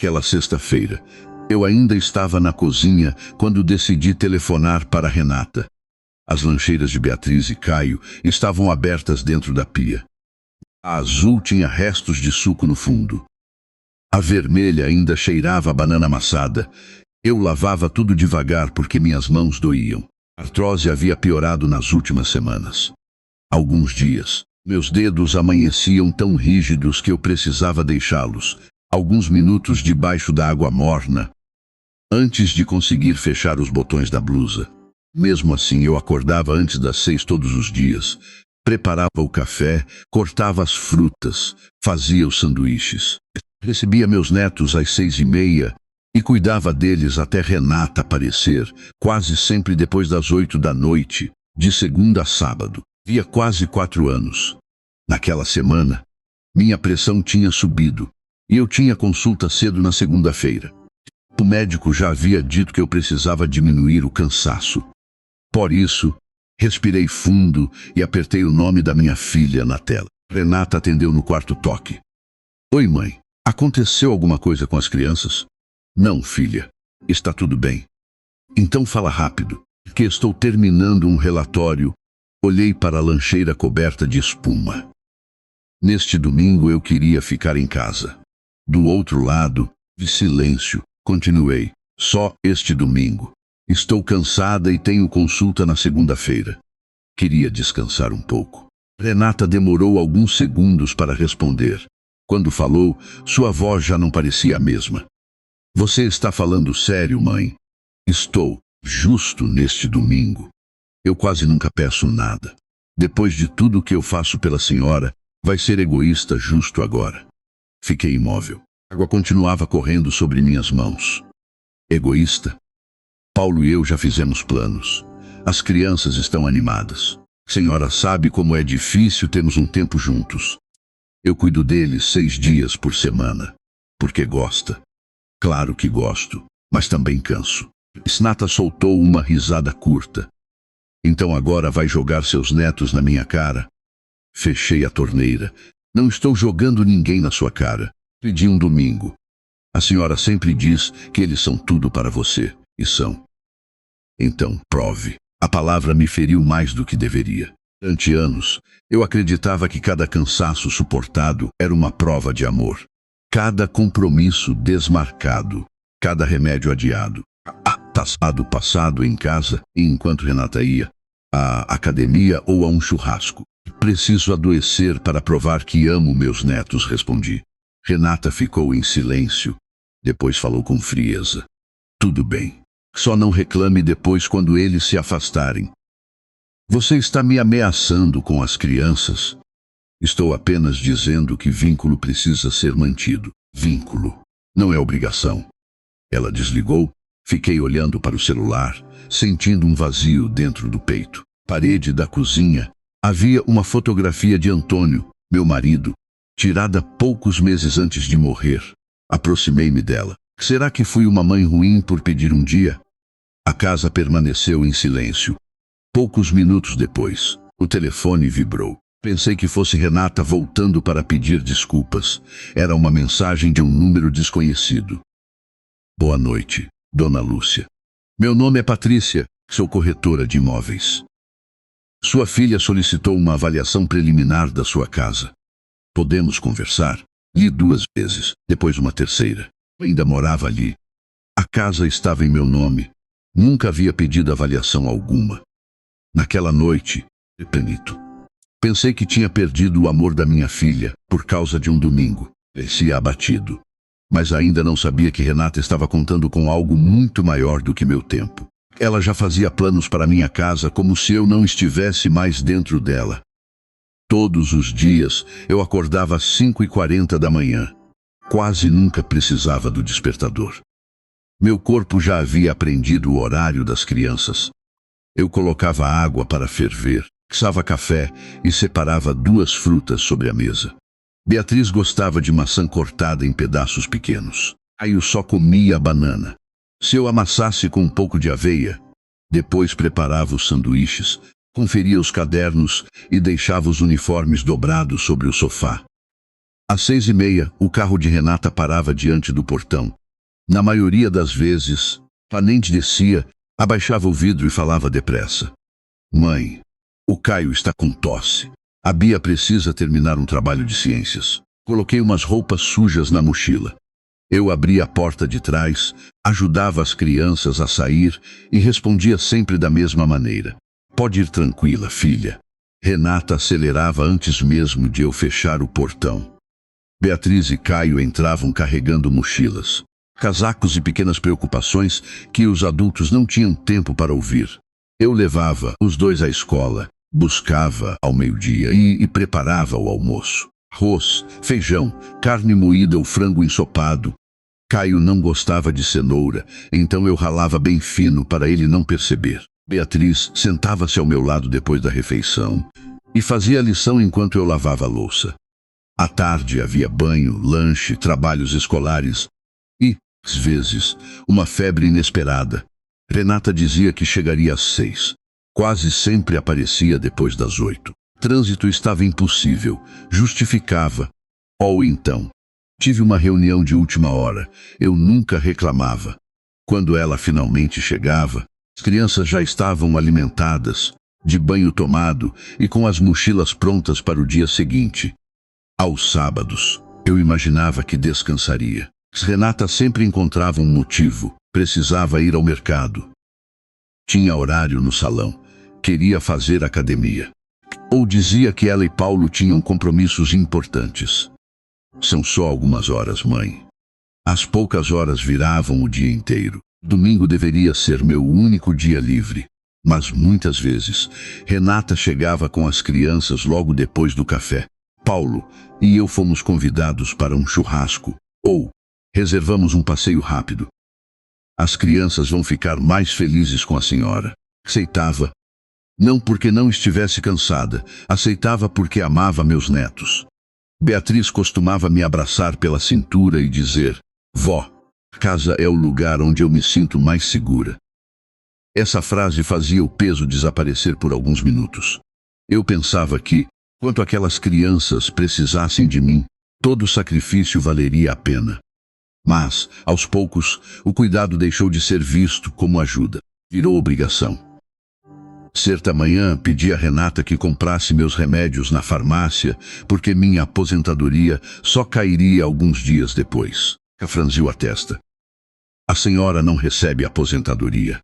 Aquela sexta-feira, eu ainda estava na cozinha quando decidi telefonar para Renata. As lancheiras de Beatriz e Caio estavam abertas dentro da pia. A azul tinha restos de suco no fundo. A vermelha ainda cheirava a banana amassada. Eu lavava tudo devagar porque minhas mãos doíam. A artrose havia piorado nas últimas semanas. Alguns dias, meus dedos amanheciam tão rígidos que eu precisava deixá-los alguns minutos debaixo da água morna antes de conseguir fechar os botões da blusa. Mesmo assim, eu acordava antes das 6 todos os dias, preparava o café, cortava as frutas, fazia os sanduíches. Recebia meus netos às 6h30 e cuidava deles até Renata aparecer, quase sempre depois das 8 da noite, de segunda a sábado. Havia quase 4 anos. Naquela semana, minha pressão tinha subido e eu tinha consulta cedo na segunda-feira. O médico já havia dito que eu precisava diminuir o cansaço. Por isso, respirei fundo e apertei o nome da minha filha na tela. Renata atendeu no quarto toque. Oi, mãe. Aconteceu alguma coisa com as crianças? Não, filha. Está tudo bem. Então fala rápido, que estou terminando um relatório. Olhei para a lancheira coberta de espuma. Neste domingo eu queria ficar em casa. Do outro lado, vi silêncio. Continuei. Só este domingo. Estou cansada e tenho consulta na segunda-feira. Queria descansar um pouco. Renata demorou alguns segundos para responder. Quando falou, sua voz já não parecia a mesma. Você está falando sério, mãe? Estou, justo neste domingo. Eu quase nunca peço nada. Depois de tudo que eu faço pela senhora, vai ser egoísta justo agora. Fiquei imóvel. A água continuava correndo sobre minhas mãos. Egoísta? Paulo e eu já fizemos planos. As crianças estão animadas. A senhora sabe como é difícil termos um tempo juntos. Eu cuido deles 6 dias por semana. Porque gosta. Claro que gosto, mas também canso. Renata soltou uma risada curta. Então agora vai jogar seus netos na minha cara? Fechei a torneira. Não estou jogando ninguém na sua cara. Pedi um domingo. A senhora sempre diz que eles são tudo para você. E são. Então, prove. A palavra me feriu mais do que deveria. Durante anos, eu acreditava que cada cansaço suportado era uma prova de amor. Cada compromisso desmarcado. Cada remédio adiado. Passado em casa, enquanto Renata ia à academia ou a um churrasco. Preciso adoecer para provar que amo meus netos, respondi. Renata ficou em silêncio. Depois falou com frieza. Tudo bem. Só não reclame depois quando eles se afastarem. Você está me ameaçando com as crianças? Estou apenas dizendo que vínculo precisa ser mantido. Vínculo. Não é obrigação. Ela desligou. Fiquei olhando para o celular, sentindo um vazio dentro do peito. Parede da cozinha. Havia uma fotografia de Antônio, meu marido, tirada poucos meses antes de morrer. Aproximei-me dela. Será que fui uma mãe ruim por pedir um dia? A casa permaneceu em silêncio. Poucos minutos depois, o telefone vibrou. Pensei que fosse Renata voltando para pedir desculpas. Era uma mensagem de um número desconhecido. Boa noite, Dona Lúcia. Meu nome é Patrícia, sou corretora de imóveis. Sua filha solicitou uma avaliação preliminar da sua casa. Podemos conversar? Li 2 vezes, depois uma terceira. Eu ainda morava ali. A casa estava em meu nome. Nunca havia pedido avaliação alguma. Naquela noite, pensei que tinha perdido o amor da minha filha por causa de um domingo. Parecia abatido. Mas ainda não sabia que Renata estava contando com algo muito maior do que meu tempo. Ela já fazia planos para minha casa como se eu não estivesse mais dentro dela. Todos os dias eu acordava às 5h40 da manhã. Quase nunca precisava do despertador. Meu corpo já havia aprendido o horário das crianças. Eu colocava água para ferver, mixava café e separava 2 frutas sobre a mesa. Beatriz gostava de maçã cortada em pedaços pequenos. Caio só comia a banana. Se eu amassasse com um pouco de aveia, depois preparava os sanduíches, conferia os cadernos e deixava os uniformes dobrados sobre o sofá. Às 6h30, o carro de Renata parava diante do portão. Na maioria das vezes, ela nem descia, abaixava o vidro e falava depressa. Mãe, o Caio está com tosse. A Bia precisa terminar um trabalho de ciências. Coloquei umas roupas sujas na mochila. Eu abria a porta de trás, ajudava as crianças a sair e respondia sempre da mesma maneira. Pode ir tranquila, filha. Renata acelerava antes mesmo de eu fechar o portão. Beatriz e Caio entravam carregando mochilas, casacos e pequenas preocupações que os adultos não tinham tempo para ouvir. Eu levava os dois à escola, buscava ao meio-dia e preparava o almoço. Arroz, feijão, carne moída ou frango ensopado. Caio não gostava de cenoura, então eu ralava bem fino para ele não perceber. Beatriz sentava-se ao meu lado depois da refeição e fazia a lição enquanto eu lavava a louça. À tarde havia banho, lanche, trabalhos escolares e, às vezes, uma febre inesperada. Renata dizia que chegaria às 6. Quase sempre aparecia depois das 8. Trânsito estava impossível, justificava. Ou então, tive uma reunião de última hora. Eu nunca reclamava. Quando ela finalmente chegava, as crianças já estavam alimentadas, de banho tomado e com as mochilas prontas para o dia seguinte. Aos sábados, eu imaginava que descansaria. Renata sempre encontrava um motivo. Precisava ir ao mercado. Tinha horário no salão. Queria fazer academia. Ou dizia que ela e Paulo tinham compromissos importantes. São só algumas horas, mãe. As poucas horas viravam o dia inteiro. Domingo deveria ser meu único dia livre. Mas muitas vezes, Renata chegava com as crianças logo depois do café. Paulo e eu fomos convidados para um churrasco. Ou reservamos um passeio rápido. As crianças vão ficar mais felizes com a senhora. Aceitava. Não porque não estivesse cansada, aceitava porque amava meus netos. Beatriz costumava me abraçar pela cintura e dizer: Vó, casa é o lugar onde eu me sinto mais segura. Essa frase fazia o peso desaparecer por alguns minutos. Eu pensava que, quanto aquelas crianças precisassem de mim, todo sacrifício valeria a pena. Mas, aos poucos, o cuidado deixou de ser visto como ajuda. Virou obrigação. Certa manhã, pedi a Renata que comprasse meus remédios na farmácia, porque minha aposentadoria só cairia alguns dias depois. Ela franziu a testa. A senhora não recebe aposentadoria.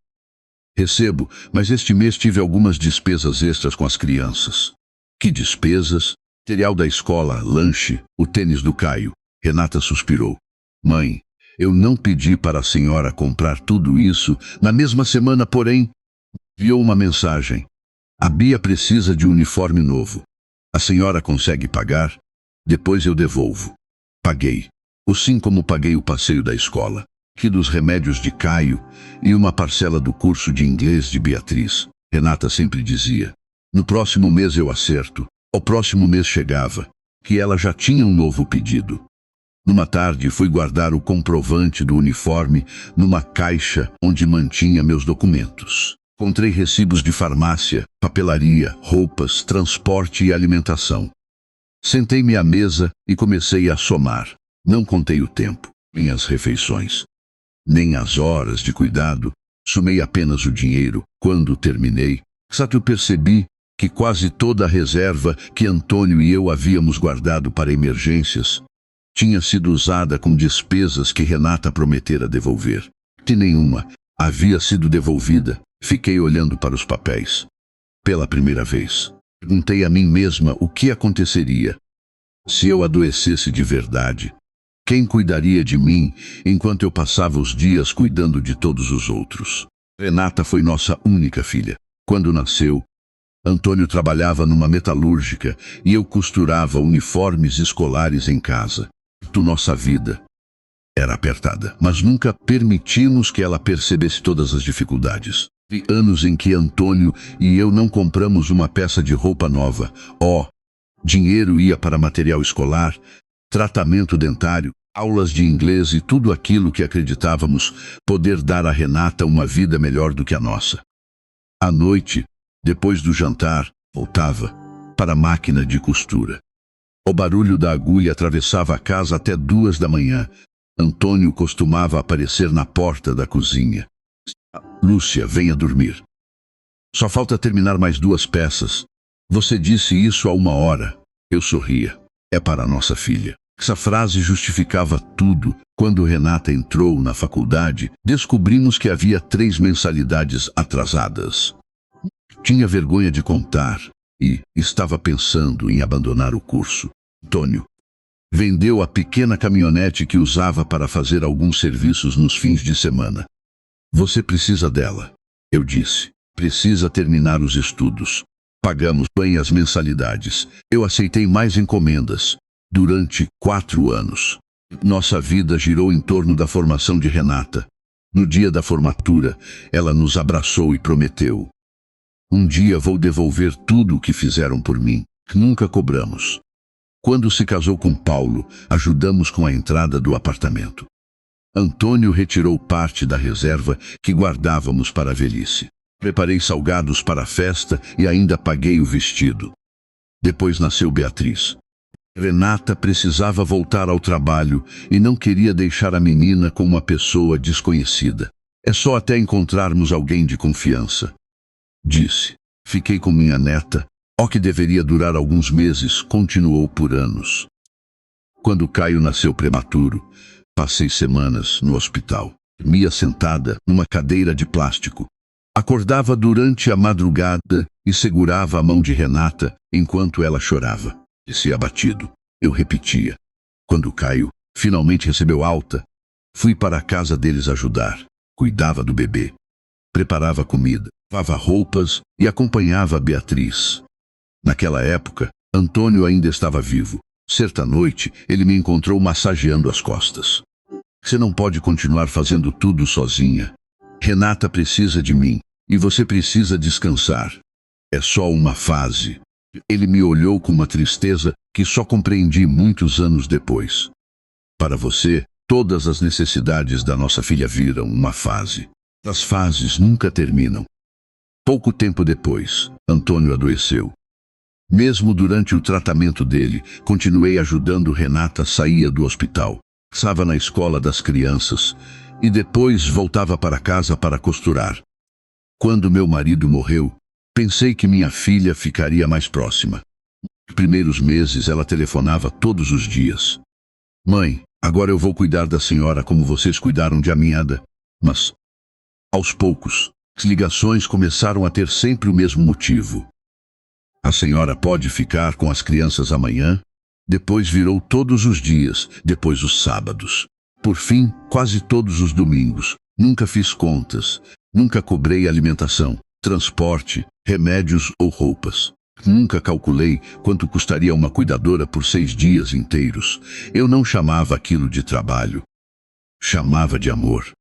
Recebo, mas este mês tive algumas despesas extras com as crianças. Que despesas? Material da escola, lanche, o tênis do Caio. Renata suspirou. Mãe, eu não pedi para a senhora comprar tudo isso na mesma semana, porém, enviou uma mensagem. A Bia precisa de uniforme novo. A senhora consegue pagar? Depois eu devolvo. Paguei. Assim como paguei o passeio da escola, que dos remédios de Caio e uma parcela do curso de inglês de Beatriz. Renata sempre dizia: no próximo mês eu acerto. O próximo mês chegava, que ela já tinha um novo pedido. Numa tarde fui guardar o comprovante do uniforme numa caixa onde mantinha meus documentos. Encontrei recibos de farmácia, papelaria, roupas, transporte e alimentação. Sentei-me à mesa e comecei a somar. Não contei o tempo, nem as refeições, nem as horas de cuidado. Somei apenas o dinheiro. Quando terminei, eu percebi que quase toda a reserva que Antônio e eu havíamos guardado para emergências tinha sido usada com despesas que Renata prometera devolver. Se nenhuma havia sido devolvida, fiquei olhando para os papéis. Pela primeira vez, perguntei a mim mesma o que aconteceria se eu adoecesse de verdade. Quem cuidaria de mim enquanto eu passava os dias cuidando de todos os outros? Renata foi nossa única filha. Quando nasceu, Antônio trabalhava numa metalúrgica e eu costurava uniformes escolares em casa. Nossa vida era apertada, mas nunca permitimos que ela percebesse todas as dificuldades. E anos em que Antônio e eu não compramos uma peça de roupa nova. Dinheiro ia para material escolar, tratamento dentário, aulas de inglês e tudo aquilo que acreditávamos poder dar a Renata uma vida melhor do que a nossa. À noite, depois do jantar, voltava para a máquina de costura. O barulho da agulha atravessava a casa até 2 da manhã. Antônio costumava aparecer na porta da cozinha. Lúcia, venha dormir. Só falta terminar mais 2 peças. Você disse isso há 1 hora. Eu sorria. É para nossa filha. Essa frase justificava tudo. Quando Renata entrou na faculdade, descobrimos que havia 3 mensalidades atrasadas. Tinha vergonha de contar e estava pensando em abandonar o curso. Antônio vendeu a pequena caminhonete que usava para fazer alguns serviços nos fins de semana. Você precisa dela, eu disse. Precisa terminar os estudos. Pagamos bem as mensalidades. Eu aceitei mais encomendas. Durante 4 anos. Nossa vida girou em torno da formação de Renata. No dia da formatura, ela nos abraçou e prometeu: um dia vou devolver tudo o que fizeram por mim. Nunca cobramos. Quando se casou com Paulo, ajudamos com a entrada do apartamento. Antônio retirou parte da reserva que guardávamos para a velhice. Preparei salgados para a festa e ainda paguei o vestido. Depois nasceu Beatriz. Renata precisava voltar ao trabalho e não queria deixar a menina com uma pessoa desconhecida. É só até encontrarmos alguém de confiança, disse. Fiquei com minha neta. O que deveria durar alguns meses continuou por anos. Quando Caio nasceu prematuro, passei semanas no hospital. Dormia sentada numa cadeira de plástico. Acordava durante a madrugada e segurava a mão de Renata enquanto ela chorava. Descia abatido. Eu repetia. Quando Caio finalmente recebeu alta, fui para a casa deles ajudar. Cuidava do bebê. Preparava comida, lavava roupas e acompanhava a Beatriz. Naquela época, Antônio ainda estava vivo. Certa noite, ele me encontrou massageando as costas. Você não pode continuar fazendo tudo sozinha. Renata precisa de mim e você precisa descansar. É só uma fase. Ele me olhou com uma tristeza que só compreendi muitos anos depois. Para você, todas as necessidades da nossa filha viram uma fase. As fases nunca terminam. Pouco tempo depois, Antônio adoeceu. Mesmo durante o tratamento dele, continuei ajudando Renata. Saía do hospital, estava na escola das crianças e depois voltava para casa para costurar. Quando meu marido morreu, pensei que minha filha ficaria mais próxima. Nos primeiros meses ela telefonava todos os dias. Mãe, agora eu vou cuidar da senhora como vocês cuidaram de Aminhada. Mas, aos poucos, as ligações começaram a ter sempre o mesmo motivo. A senhora pode ficar com as crianças amanhã? Depois virou todos os dias, depois os sábados. Por fim, quase todos os domingos. Nunca fiz contas, nunca cobrei alimentação, transporte, remédios ou roupas. Nunca calculei quanto custaria uma cuidadora por 6 dias inteiros. Eu não chamava aquilo de trabalho. Chamava de amor.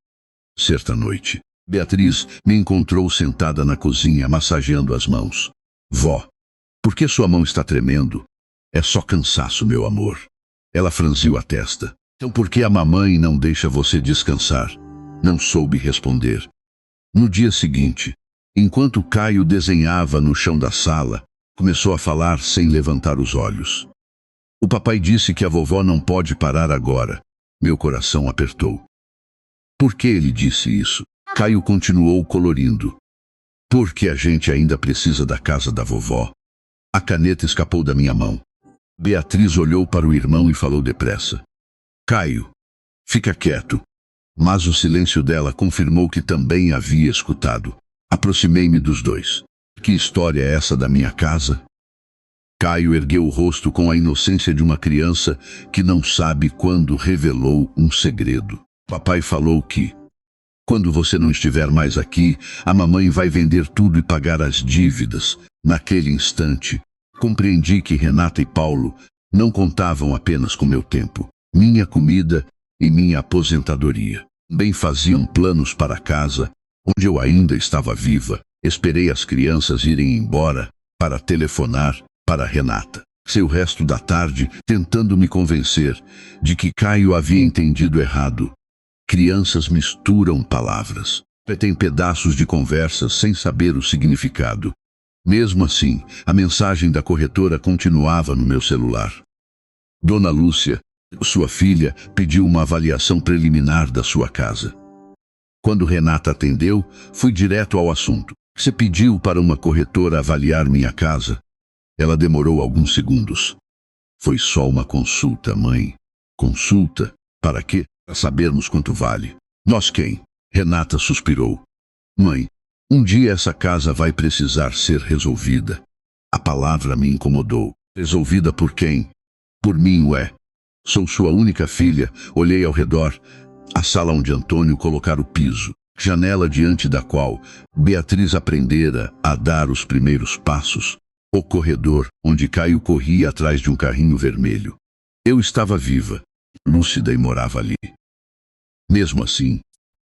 Certa noite, Beatriz me encontrou sentada na cozinha massageando as mãos. Vó, por que sua mão está tremendo? É só cansaço, meu amor. Ela franziu a testa. Então por que a mamãe não deixa você descansar? Não soube responder. No dia seguinte, enquanto Caio desenhava no chão da sala, começou a falar sem levantar os olhos. O papai disse que a vovó não pode parar agora. Meu coração apertou. Por que ele disse isso? Caio continuou colorindo. Porque a gente ainda precisa da casa da vovó. A caneta escapou da minha mão. Beatriz olhou para o irmão e falou depressa. Caio, fica quieto. Mas o silêncio dela confirmou que também havia escutado. Aproximei-me dos dois. Que história é essa da minha casa? Caio ergueu o rosto com a inocência de uma criança que não sabe quando revelou um segredo. Papai falou que, quando você não estiver mais aqui, a mamãe vai vender tudo e pagar as dívidas. Naquele instante, compreendi que Renata e Paulo não contavam apenas com meu tempo, minha comida e minha aposentadoria. Bem faziam planos para casa, onde eu ainda estava viva. Esperei as crianças irem embora para telefonar para Renata. Passei o resto da tarde tentando me convencer de que Caio havia entendido errado. Crianças misturam palavras, repetem pedaços de conversas sem saber o significado. Mesmo assim, a mensagem da corretora continuava no meu celular. Dona Lúcia, sua filha, pediu uma avaliação preliminar da sua casa. Quando Renata atendeu, fui direto ao assunto. Você pediu para uma corretora avaliar minha casa? Ela demorou alguns segundos. Foi só uma consulta, mãe. Consulta? Para quê? Para sabermos quanto vale. Nós quem? Renata suspirou. Mãe, um dia essa casa vai precisar ser resolvida. A palavra me incomodou. Resolvida por quem? Por mim, ué. Sou sua única filha. Olhei ao redor. A sala onde Antônio colocara o piso. Janela diante da qual Beatriz aprendera a dar os primeiros passos. O corredor, onde Caio corria atrás de um carrinho vermelho. Eu estava viva, lúcida e morava ali. Mesmo assim,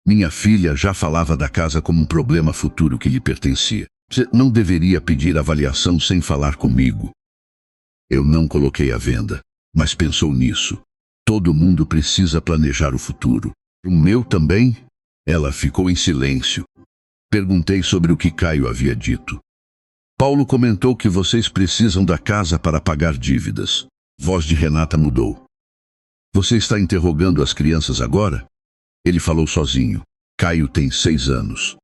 minha filha já falava da casa como um problema futuro que lhe pertencia. Você não deveria pedir avaliação sem falar comigo. Eu não coloquei à venda, mas pensou nisso. Todo mundo precisa planejar o futuro. O meu também? Ela ficou em silêncio. Perguntei sobre o que Caio havia dito. Paulo comentou que vocês precisam da casa para pagar dívidas. Voz de Renata mudou. Você está interrogando as crianças agora? Ele falou sozinho. Caio tem 6 anos.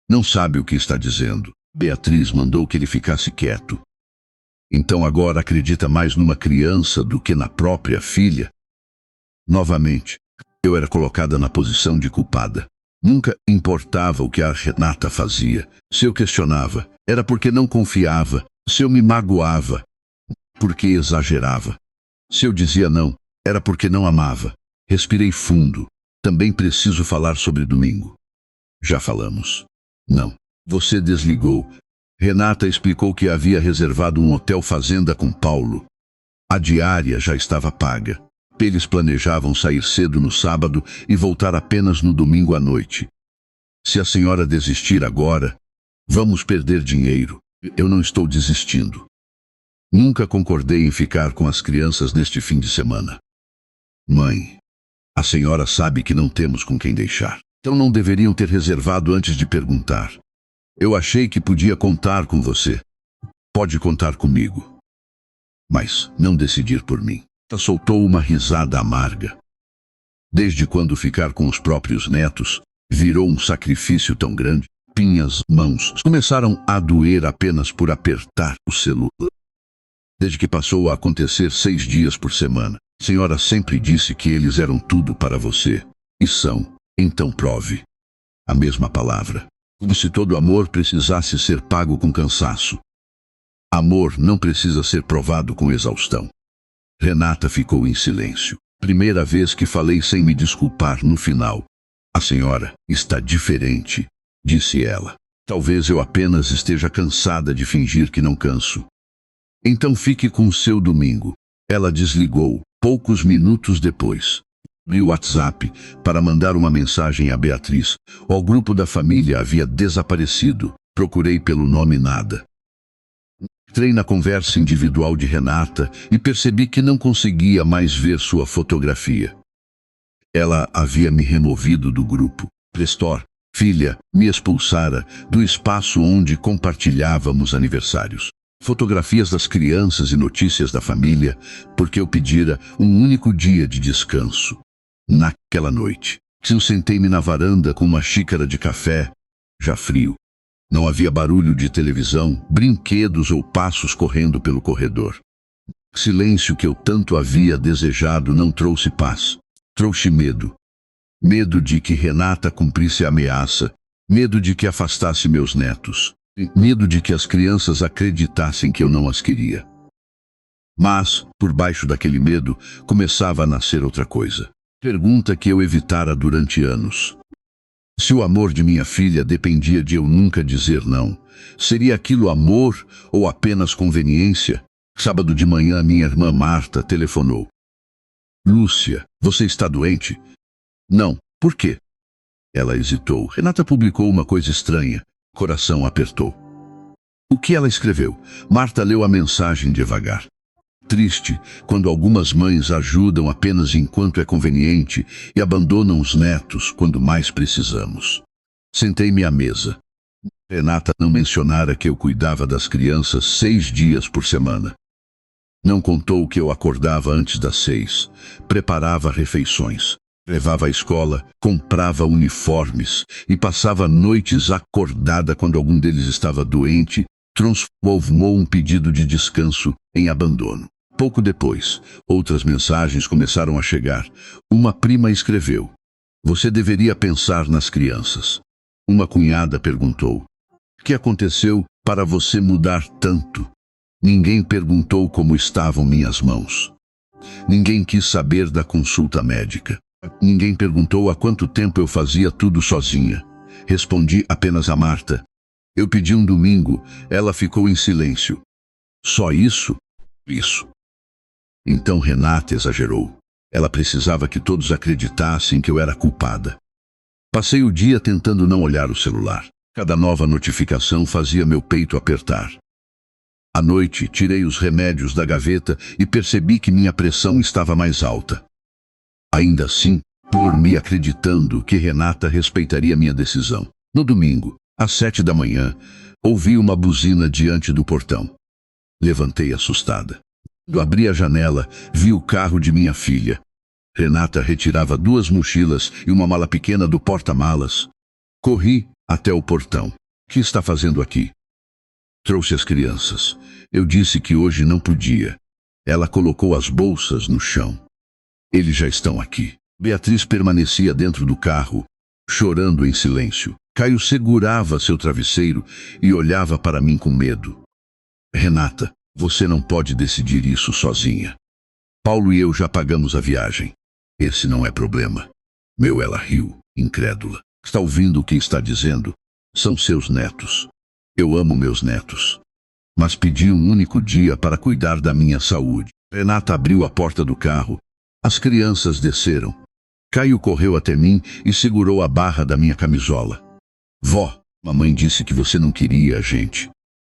Não sabe o que está dizendo. Beatriz mandou que ele ficasse quieto. Então agora acredita mais numa criança do que na própria filha? Novamente, eu era colocada na posição de culpada. Nunca importava o que a Renata fazia. Se eu questionava, era porque não confiava. Se eu me magoava, porque exagerava. Se eu dizia não, era porque não amava. Respirei fundo. Também preciso falar sobre domingo. Já falamos. Não. Você desligou. Renata explicou que havia reservado um hotel fazenda com Paulo. A diária já estava paga. Eles planejavam sair cedo no sábado e voltar apenas no domingo à noite. Se a senhora desistir agora, vamos perder dinheiro. Eu não estou desistindo. Nunca concordei em ficar com as crianças neste fim de semana. Mãe, a senhora sabe que não temos com quem deixar. Então não deveriam ter reservado antes de perguntar. Eu achei que podia contar com você. Pode contar comigo. Mas não decidir por mim. Ela soltou uma risada amarga. Desde quando ficar com os próprios netos virou um sacrifício tão grande, minhas mãos começaram a doer apenas por apertar o celular. Desde que passou a acontecer 6 dias por semana, a senhora sempre disse que eles eram tudo para você. E são, então prove. A mesma palavra. Como se todo amor precisasse ser pago com cansaço. Amor não precisa ser provado com exaustão. Renata ficou em silêncio. Primeira vez que falei sem me desculpar no final. A senhora está diferente, disse ela. Talvez eu apenas esteja cansada de fingir que não canso. Então fique com o seu domingo. Ela desligou, poucos minutos depois. Abri o WhatsApp para mandar uma mensagem a Beatriz. O grupo da família havia desaparecido. Procurei pelo nome nada. Entrei na conversa individual de Renata e percebi que não conseguia mais ver sua fotografia. Ela havia me removido do grupo. Prestor, filha, me expulsara do espaço onde compartilhávamos aniversários. Fotografias das crianças e notícias da família, porque eu pedira um único dia de descanso. Naquela noite, eu sentei-me na varanda com uma xícara de café, já frio. Não havia barulho de televisão, brinquedos ou passos correndo pelo corredor. Silêncio que eu tanto havia desejado não trouxe paz. Trouxe medo. Medo de que Renata cumprisse a ameaça. Medo de que afastasse meus netos. Medo de que as crianças acreditassem que eu não as queria. Mas, por baixo daquele medo, começava a nascer outra coisa. Pergunta que eu evitara durante anos. Se o amor de minha filha dependia de eu nunca dizer não, seria aquilo amor ou apenas conveniência? Sábado de manhã, minha irmã Marta telefonou. Lúcia, você está doente? Não, por quê? Ela hesitou. Renata publicou uma coisa estranha. Coração apertou. O que ela escreveu? Marta leu a mensagem devagar. Triste, quando algumas mães ajudam apenas enquanto é conveniente e abandonam os netos quando mais precisamos. Sentei-me à mesa. Renata não mencionara que eu cuidava das crianças 6 dias por semana. Não contou que eu acordava antes das 6, preparava refeições, levava à escola, comprava uniformes e passava noites acordada quando algum deles estava doente, transformou um pedido de descanso em abandono. Pouco depois, outras mensagens começaram a chegar. Uma prima escreveu: "Você deveria pensar nas crianças." Uma cunhada perguntou: "O que aconteceu para você mudar tanto?" Ninguém perguntou como estavam minhas mãos. Ninguém quis saber da consulta médica. Ninguém perguntou há quanto tempo eu fazia tudo sozinha. Respondi apenas a Marta. Eu pedi um domingo, ela ficou em silêncio. Só isso? Isso. Então Renata exagerou. Ela precisava que todos acreditassem que eu era culpada. Passei o dia tentando não olhar o celular. Cada nova notificação fazia meu peito apertar. À noite, tirei os remédios da gaveta e percebi que minha pressão estava mais alta. Ainda assim, dormi acreditando que Renata respeitaria minha decisão. No domingo, às 7 da manhã, ouvi uma buzina diante do portão. Levantei assustada. Quando abri a janela, vi o carro de minha filha. Renata retirava 2 mochilas e uma mala pequena do porta-malas. Corri até o portão. "O que está fazendo aqui?" "Trouxe as crianças. Eu disse que hoje não podia." Ela colocou as bolsas no chão. "Eles já estão aqui." Beatriz permanecia dentro do carro, chorando em silêncio. Caio segurava seu travesseiro e olhava para mim com medo. "Renata, você não pode decidir isso sozinha. Paulo e eu já pagamos a viagem. Esse não é problema." Ela riu, incrédula. "Está ouvindo o que está dizendo? São seus netos. Eu amo meus netos. Mas pedi um único dia para cuidar da minha saúde." Renata abriu a porta do carro. As crianças desceram. Caio correu até mim e segurou a barra da minha camisola. "Vó, mamãe disse que você não queria a gente."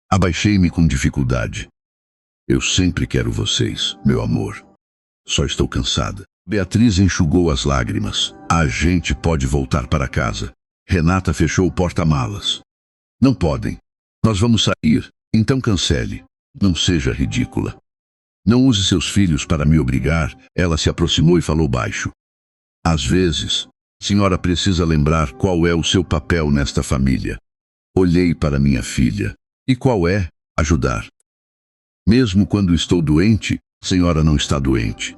Abaixei-me com dificuldade. "Eu sempre quero vocês, meu amor. Só estou cansada." Beatriz enxugou as lágrimas. "A gente pode voltar para casa." Renata fechou o porta-malas. "Não podem. Nós vamos sair, então cancele. Não seja ridícula." "Não use seus filhos para me obrigar." Ela se aproximou e falou baixo. "Às vezes, senhora precisa lembrar qual é o seu papel nesta família." Olhei para minha filha. "E qual é?" "Ajudar. Mesmo quando estou doente, senhora não está doente.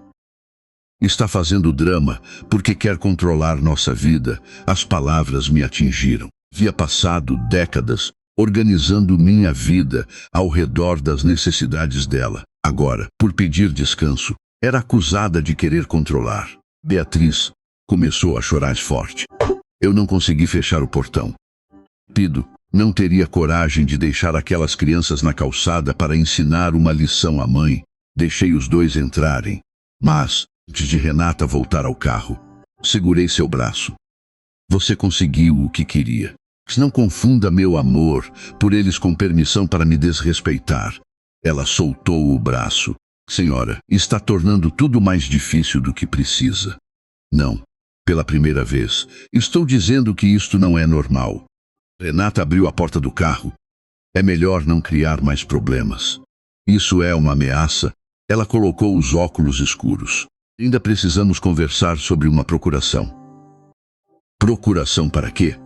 Está fazendo drama porque quer controlar nossa vida." As palavras me atingiram. Havia passado décadas organizando minha vida ao redor das necessidades dela. Agora, por pedir descanso, era acusada de querer controlar. Beatriz começou a chorar forte. Eu não consegui fechar o portão. Pido, não teria coragem de deixar aquelas crianças na calçada para ensinar uma lição à mãe. Deixei os 2 entrarem. Mas, antes de Renata voltar ao carro, segurei seu braço. "Você conseguiu o que queria. Não confunda meu amor por eles com permissão para me desrespeitar." Ela soltou o braço. "Senhora, está tornando tudo mais difícil do que precisa." "Não. Pela primeira vez, estou dizendo que isto não é normal." Renata abriu a porta do carro. "É melhor não criar mais problemas. Isso é uma ameaça." Ela colocou os óculos escuros. "Ainda precisamos conversar sobre uma procuração." "Procuração para quê?"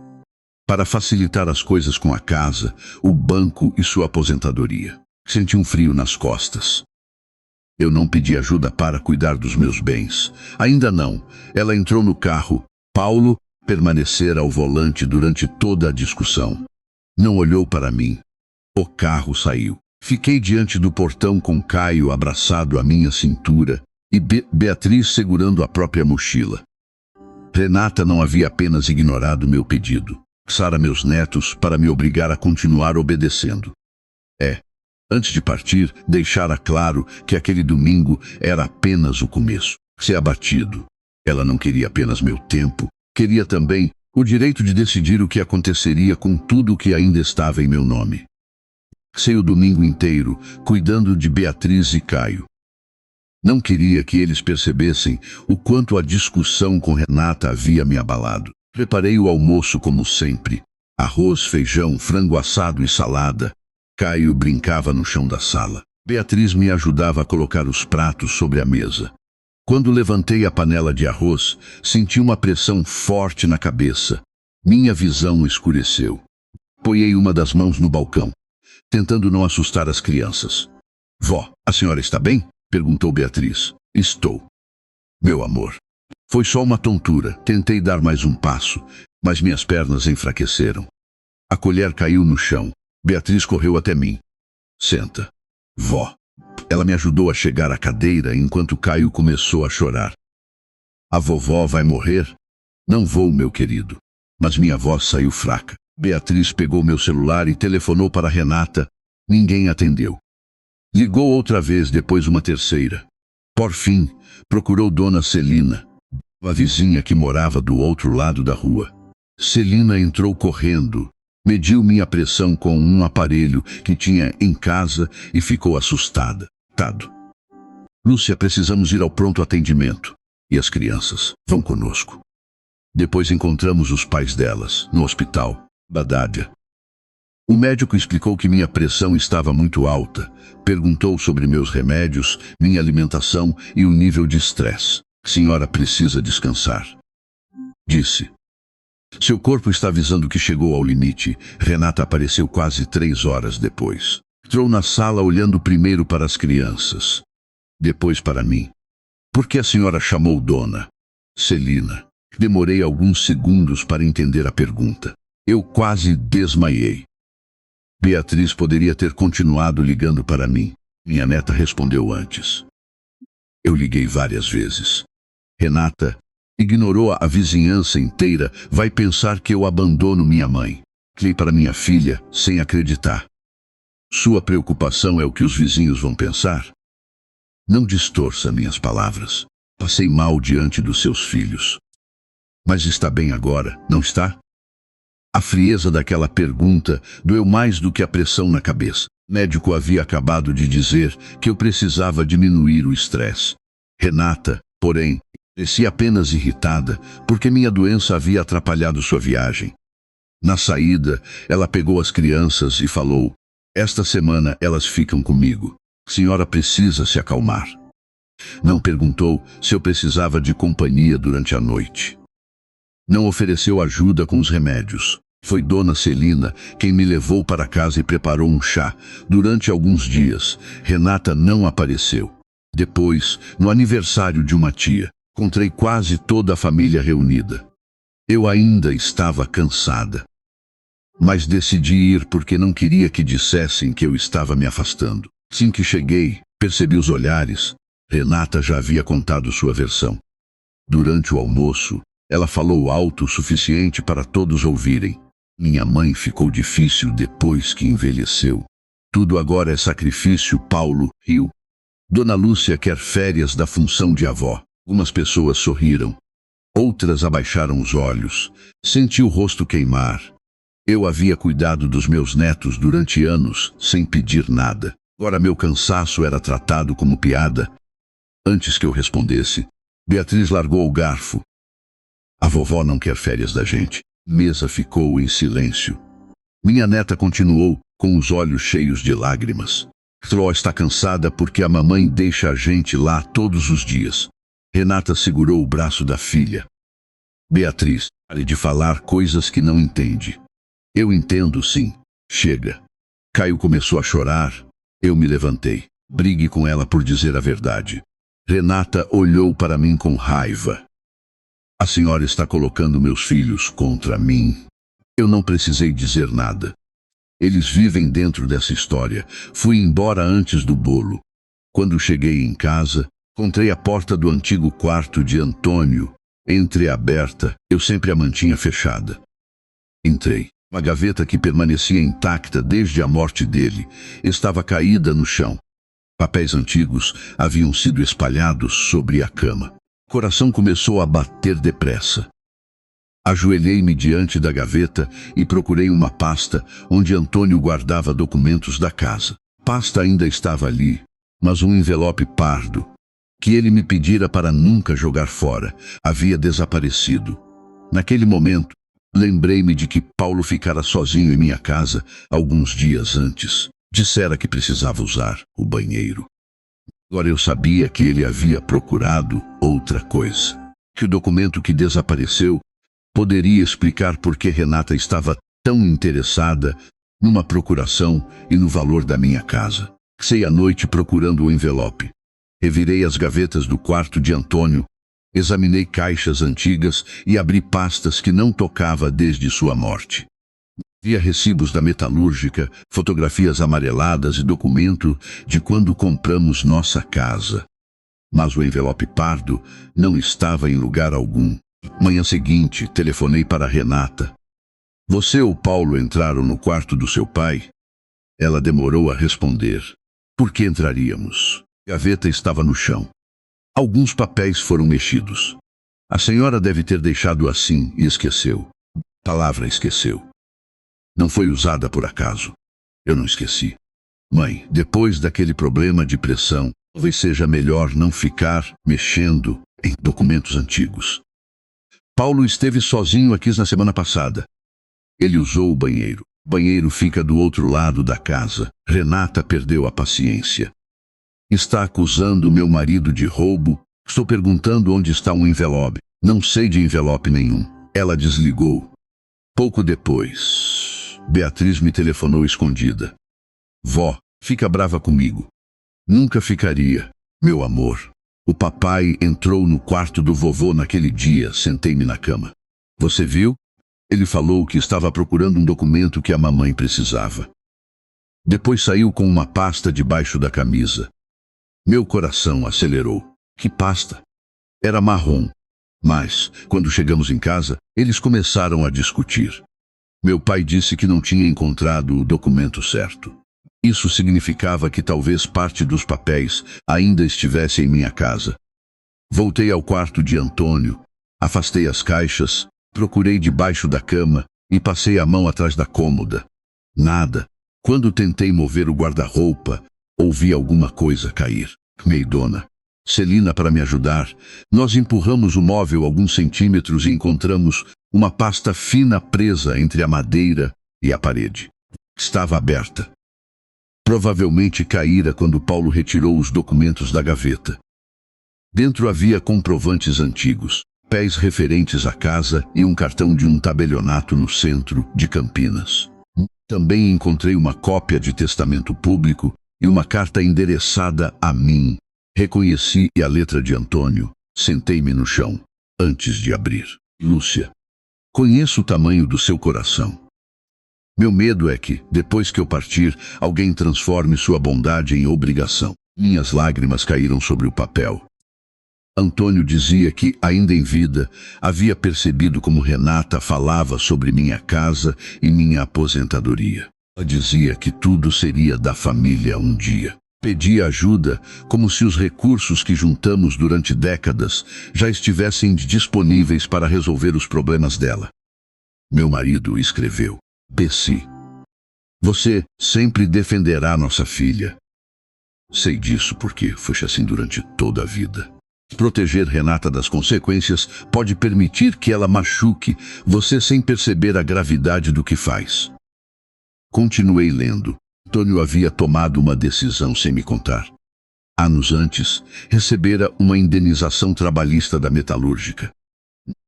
"Para facilitar as coisas com a casa, o banco e sua aposentadoria." Senti um frio nas costas. Eu não pedi ajuda para cuidar dos meus bens. Ainda não. Ela entrou no carro. Paulo permanecera ao volante durante toda a discussão. Não olhou para mim. O carro saiu. Fiquei diante do portão com Caio abraçado à minha cintura e Beatriz segurando a própria mochila. Renata não havia apenas ignorado meu pedido. Sara meus netos para me obrigar a continuar obedecendo. Antes de partir, deixara claro que aquele domingo era apenas o começo. Ser abatido. Ela não queria apenas meu tempo, queria também o direito de decidir o que aconteceria com tudo o que ainda estava em meu nome. Passei o domingo inteiro, cuidando de Beatriz e Caio. Não queria que eles percebessem o quanto a discussão com Renata havia me abalado. Preparei o almoço como sempre. Arroz, feijão, frango assado e salada. Caio brincava no chão da sala. Beatriz me ajudava a colocar os pratos sobre a mesa. Quando levantei a panela de arroz, senti uma pressão forte na cabeça. Minha visão escureceu. Apoiei uma das mãos no balcão, tentando não assustar as crianças. Vó, a senhora está bem? Perguntou Beatriz. Estou. Meu amor. Foi só uma tontura. Tentei dar mais um passo, mas minhas pernas enfraqueceram. A colher caiu no chão. Beatriz correu até mim. Senta. Vó. Ela me ajudou a chegar à cadeira enquanto Caio começou a chorar. A vovó vai morrer? Não vou, meu querido. Mas minha voz saiu fraca. Beatriz pegou meu celular e telefonou para Renata. Ninguém atendeu. Ligou outra vez, depois uma terceira. Por fim, procurou Dona Celina, a vizinha que morava do outro lado da rua. Celina entrou correndo, mediu minha pressão com um aparelho que tinha em casa e ficou assustada. Lúcia, precisamos ir ao pronto atendimento. E as crianças vão conosco. Depois encontramos os pais delas, no hospital, Badádia. O médico explicou que minha pressão estava muito alta, perguntou sobre meus remédios, minha alimentação e o nível de estresse. Senhora precisa descansar, disse. Seu corpo está avisando que chegou ao limite. Renata apareceu quase 3 horas depois. Entrou na sala olhando primeiro para as crianças, depois para mim. Por que a senhora chamou Dona Celina? Demorei alguns segundos para entender a pergunta. Eu quase desmaiei. Beatriz poderia ter continuado ligando para mim. Minha neta respondeu antes. Eu liguei várias vezes. Renata ignorou a vizinhança inteira. Vai pensar que eu abandono minha mãe. Liguei para minha filha, sem acreditar. Sua preocupação é o que os vizinhos vão pensar? Não distorça minhas palavras. Passei mal diante dos seus filhos. Mas está bem agora, não está? A frieza daquela pergunta doeu mais do que a pressão na cabeça. O médico havia acabado de dizer que eu precisava diminuir o estresse. Renata, porém, parecia apenas irritada, porque minha doença havia atrapalhado sua viagem. Na saída, ela pegou as crianças e falou: esta semana elas ficam comigo. A senhora precisa se acalmar. Não perguntou se eu precisava de companhia durante a noite. Não ofereceu ajuda com os remédios. Foi Dona Celina quem me levou para casa e preparou um chá. Durante alguns dias, Renata não apareceu. Depois, no aniversário de uma tia, encontrei quase toda a família reunida. Eu ainda estava cansada. Mas decidi ir porque não queria que dissessem que eu estava me afastando. Assim que cheguei, percebi os olhares. Renata já havia contado sua versão. Durante o almoço, ela falou alto o suficiente para todos ouvirem. Minha mãe ficou difícil depois que envelheceu. Tudo agora é sacrifício, Paulo riu. Dona Lúcia quer férias da função de avó. Algumas pessoas sorriram. Outras abaixaram os olhos. Senti o rosto queimar. Eu havia cuidado dos meus netos durante anos, sem pedir nada. Agora meu cansaço era tratado como piada. Antes que eu respondesse, Beatriz largou o garfo. A vovó não quer férias da gente. Mesa ficou em silêncio. Minha neta continuou, com os olhos cheios de lágrimas. Cló está cansada porque a mamãe deixa a gente lá todos os dias. Renata segurou o braço da filha. Beatriz, pare de falar coisas que não entende. Eu entendo sim. Chega. Caio começou a chorar. Eu me levantei. Brigue com ela por dizer a verdade. Renata olhou para mim com raiva. A senhora está colocando meus filhos contra mim. Eu não precisei dizer nada. Eles vivem dentro dessa história. Fui embora antes do bolo. Quando cheguei em casa, encontrei a porta do antigo quarto de Antônio entreaberta. Eu sempre a mantinha fechada. Entrei. Uma gaveta que permanecia intacta desde a morte dele estava caída no chão. Papéis antigos haviam sido espalhados sobre a cama. O coração começou a bater depressa. Ajoelhei-me diante da gaveta e procurei uma pasta onde Antônio guardava documentos da casa. A pasta ainda estava ali, mas um envelope pardo, que ele me pedira para nunca jogar fora, havia desaparecido. Naquele momento, lembrei-me de que Paulo ficara sozinho em minha casa alguns dias antes. Dissera que precisava usar o banheiro. Agora eu sabia que ele havia procurado outra coisa. Que o documento que desapareceu poderia explicar por que Renata estava tão interessada numa procuração e no valor da minha casa. Passei a noite procurando o envelope. Revirei as gavetas do quarto de Antônio, examinei caixas antigas e abri pastas que não tocava desde sua morte. Via recibos da metalúrgica, fotografias amareladas e documento de quando compramos nossa casa. Mas o envelope pardo não estava em lugar algum. Manhã seguinte, telefonei para Renata. Você ou Paulo entraram no quarto do seu pai? Ela demorou a responder. Por que entraríamos? A gaveta estava no chão. Alguns papéis foram mexidos. A senhora deve ter deixado assim e esqueceu. Palavra esqueceu. Não foi usada por acaso. Eu não esqueci. Mãe, depois daquele problema de pressão, talvez seja melhor não ficar mexendo em documentos antigos. Paulo esteve sozinho aqui na semana passada. Ele usou o banheiro. O banheiro fica do outro lado da casa. Renata perdeu a paciência. Está acusando meu marido de roubo. Estou perguntando onde está um envelope. Não sei de envelope nenhum. Ela desligou. Pouco depois, Beatriz me telefonou escondida. Vó, fica brava comigo. Nunca ficaria, meu amor. O papai entrou no quarto do vovô naquele dia, sentei-me na cama. Você viu? Ele falou que estava procurando um documento que a mamãe precisava. Depois saiu com uma pasta debaixo da camisa. Meu coração acelerou. Que pasta? Era marrom. Mas, quando chegamos em casa, eles começaram a discutir. Meu pai disse que não tinha encontrado o documento certo. Isso significava que talvez parte dos papéis ainda estivesse em minha casa. Voltei ao quarto de Antônio, afastei as caixas, procurei debaixo da cama e passei a mão atrás da cômoda. Nada. Quando tentei mover o guarda-roupa, ouvi alguma coisa cair. Meidona. Celina para me ajudar. Nós empurramos o móvel alguns centímetros e encontramos uma pasta fina presa entre a madeira e a parede. Estava aberta. Provavelmente caíra quando Paulo retirou os documentos da gaveta. Dentro havia comprovantes antigos, papéis referentes à casa e um cartão de um tabelionato no centro de Campinas. Também encontrei uma cópia de testamento público e uma carta endereçada a mim. Reconheci a letra de Antônio. Sentei-me no chão, antes de abrir. Lúcia, conheço o tamanho do seu coração. Meu medo é que, depois que eu partir, alguém transforme sua bondade em obrigação. Minhas lágrimas caíram sobre o papel. Antônio dizia que, ainda em vida, havia percebido como Renata falava sobre minha casa e minha aposentadoria. Ela dizia que tudo seria da família um dia. Pedia ajuda, como se os recursos que juntamos durante décadas já estivessem disponíveis para resolver os problemas dela. Meu marido escreveu: Bessie, você sempre defenderá nossa filha. Sei disso porque foi assim durante toda a vida. Proteger Renata das consequências pode permitir que ela machuque você sem perceber a gravidade do que faz. Continuei lendo. Antônio havia tomado uma decisão sem me contar. Anos antes, recebera uma indenização trabalhista da metalúrgica.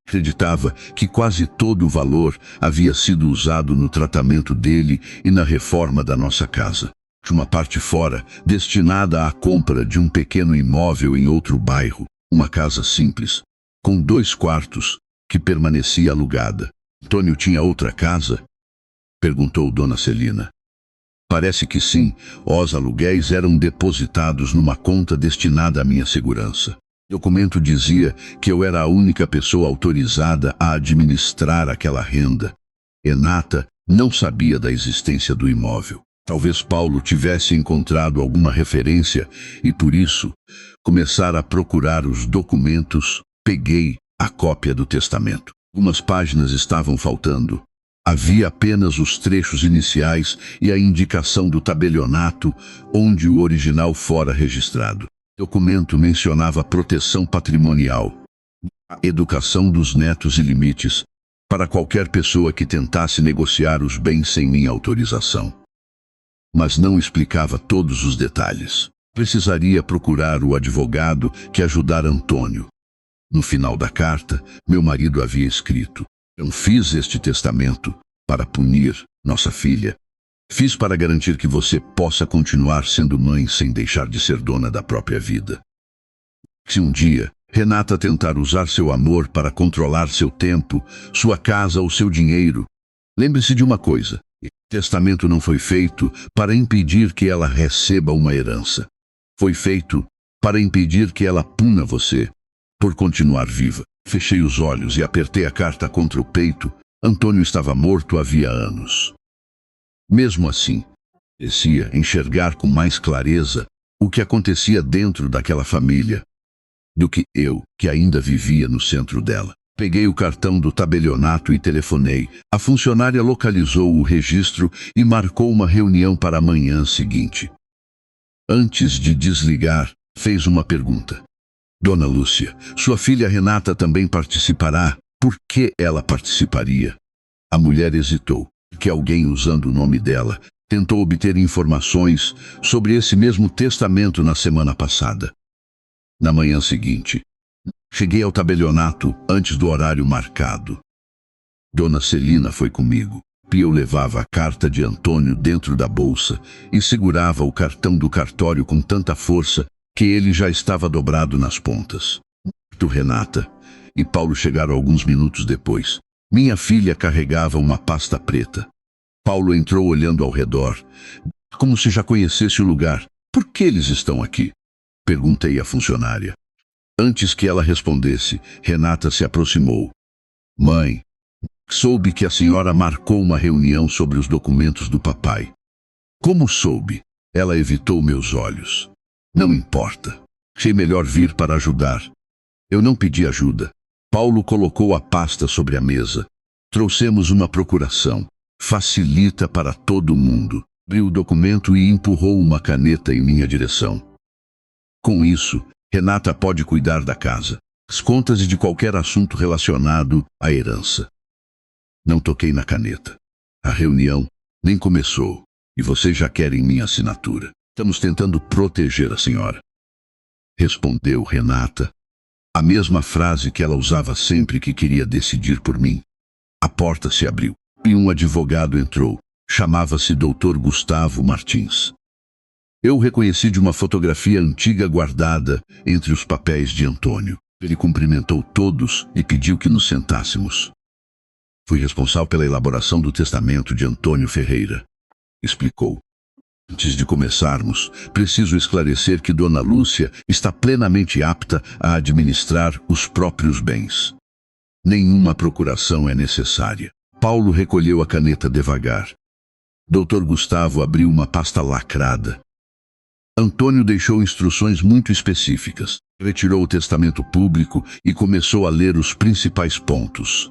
Acreditava que quase todo o valor havia sido usado no tratamento dele e na reforma da nossa casa. Uma parte fora, destinada à compra de um pequeno imóvel em outro bairro, uma casa simples, com 2 quartos, que permanecia alugada. Antônio tinha outra casa? Perguntou Dona Celina. Parece que sim, os aluguéis eram depositados numa conta destinada à minha segurança. O documento dizia que eu era a única pessoa autorizada a administrar aquela renda. Renata não sabia da existência do imóvel. Talvez Paulo tivesse encontrado alguma referência e, por isso, começara a procurar os documentos. Peguei a cópia do testamento. Algumas páginas estavam faltando. Havia apenas os trechos iniciais e a indicação do tabelionato onde o original fora registrado. O documento mencionava proteção patrimonial, a educação dos netos e limites para qualquer pessoa que tentasse negociar os bens sem minha autorização. mas não explicava todos os detalhes. Precisaria procurar o advogado que ajudara Antônio. No final da carta, meu marido havia escrito: eu fiz este testamento para punir nossa filha. Fiz para garantir que você possa continuar sendo mãe sem deixar de ser dona da própria vida. Se um dia Renata tentar usar seu amor para controlar seu tempo, sua casa ou seu dinheiro, lembre-se de uma coisa: o testamento não foi feito para impedir que ela receba uma herança. Foi feito para impedir que ela puna você por continuar viva. Fechei os olhos e apertei a carta contra o peito. Antônio estava morto havia anos. Mesmo assim, parecia enxergar com mais clareza o que acontecia dentro daquela família do que eu, que ainda vivia no centro dela. Peguei o cartão do tabelionato e telefonei. A funcionária localizou o registro e marcou uma reunião para a manhã seguinte. Antes de desligar, fez uma pergunta. Dona Lúcia, sua filha Renata também participará? Por que ela participaria? A mulher hesitou, porque alguém usando o nome dela tentou obter informações sobre esse mesmo testamento na semana passada. Na manhã seguinte, cheguei ao tabelionato antes do horário marcado. Dona Celina foi comigo. E eu levava a carta de Antônio dentro da bolsa e segurava o cartão do cartório com tanta força que ele já estava dobrado nas pontas. Renata e Paulo chegaram alguns minutos depois. Minha filha carregava uma pasta preta. Paulo entrou olhando ao redor, como se já conhecesse o lugar. Por que eles estão aqui? Perguntei à funcionária. Antes que ela respondesse, Renata se aproximou. Mãe, soube que a senhora marcou uma reunião sobre os documentos do papai. Como soube? Ela evitou meus olhos. Não importa. Achei melhor vir para ajudar. Eu não pedi ajuda. Paulo colocou a pasta sobre a mesa. Trouxemos uma procuração. Facilita para todo mundo. Abriu o documento e empurrou uma caneta em minha direção. Com isso, Renata pode cuidar da casa, as contas e de qualquer assunto relacionado à herança. Não toquei na caneta. A reunião nem começou, e vocês já querem minha assinatura. Estamos tentando proteger a senhora. Respondeu Renata, a mesma frase que ela usava sempre que queria decidir por mim. A porta se abriu, e um advogado entrou. Chamava-se Dr. Gustavo Martins. Eu o reconheci de uma fotografia antiga guardada entre os papéis de Antônio. Ele cumprimentou todos e pediu que nos sentássemos. Fui responsável pela elaboração do testamento de Antônio Ferreira, explicou. Antes de começarmos, preciso esclarecer que Dona Lúcia está plenamente apta a administrar os próprios bens. Nenhuma procuração é necessária. Paulo recolheu a caneta devagar. Dr. Gustavo abriu uma pasta lacrada. Antônio deixou instruções muito específicas. Retirou o testamento público e começou a ler os principais pontos.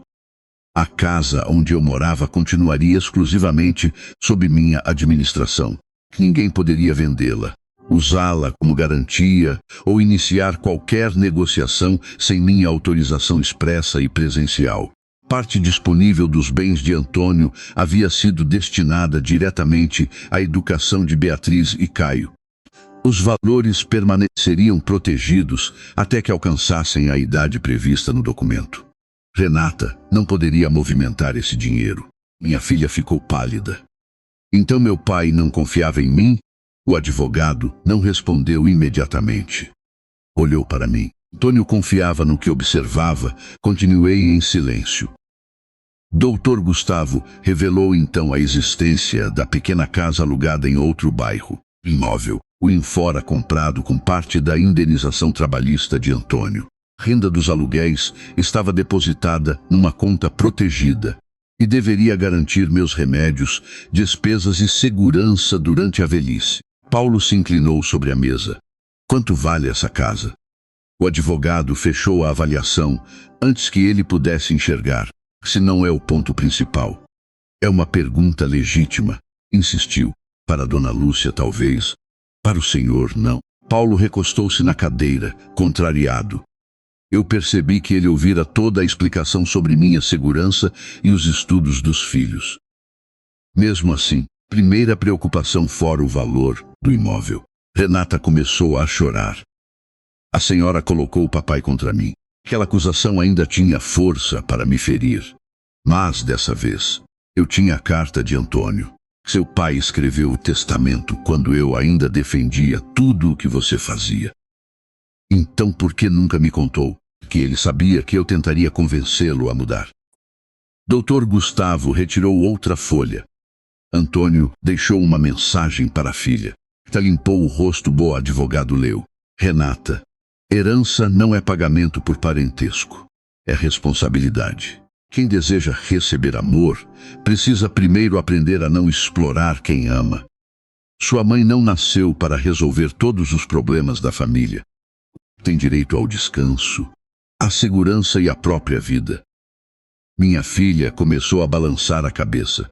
A casa onde eu morava continuaria exclusivamente sob minha administração. Ninguém poderia vendê-la, usá-la como garantia ou iniciar qualquer negociação sem minha autorização expressa e presencial. Parte disponível dos bens de Antônio havia sido destinada diretamente à educação de Beatriz e Caio. Os valores permaneceriam protegidos até que alcançassem a idade prevista no documento. Renata não poderia movimentar esse dinheiro. Minha filha ficou pálida. Então meu pai não confiava em mim? O advogado não respondeu imediatamente. Olhou para mim. Antônio confiava no que observava. Continuei em silêncio. Dr. Gustavo revelou então a existência da pequena casa alugada em outro bairro. Imóvel, o infora comprado com parte da indenização trabalhista de Antônio. A renda dos aluguéis estava depositada numa conta protegida e deveria garantir meus remédios, despesas e segurança durante a velhice. Paulo se inclinou sobre a mesa. Quanto vale essa casa? O advogado fechou a avaliação antes que ele pudesse enxergar. Se não é o ponto principal. É uma pergunta legítima, insistiu. Para Dona Lúcia, talvez. Para o senhor, não. Paulo recostou-se na cadeira, contrariado. Eu percebi que ele ouvira toda a explicação sobre minha segurança e os estudos dos filhos. Mesmo assim, Primeira preocupação fora o valor do imóvel. Renata começou a chorar. A senhora colocou o papai contra mim. Aquela acusação ainda tinha força para me ferir. Mas, dessa vez, eu tinha a carta de Antônio. Seu pai escreveu o testamento quando eu ainda defendia tudo o que você fazia. Então por que nunca me contou que ele sabia que eu tentaria convencê-lo a mudar? Doutor Gustavo retirou outra folha. Antônio deixou uma mensagem para a filha. Limpou o rosto, o advogado leu. Renata, herança não é pagamento por parentesco. É responsabilidade. Quem deseja receber amor, precisa primeiro aprender a não explorar quem ama. Sua mãe não nasceu para resolver todos os problemas da família. Tem direito ao descanso, à segurança e à própria vida. Minha filha começou a balançar a cabeça.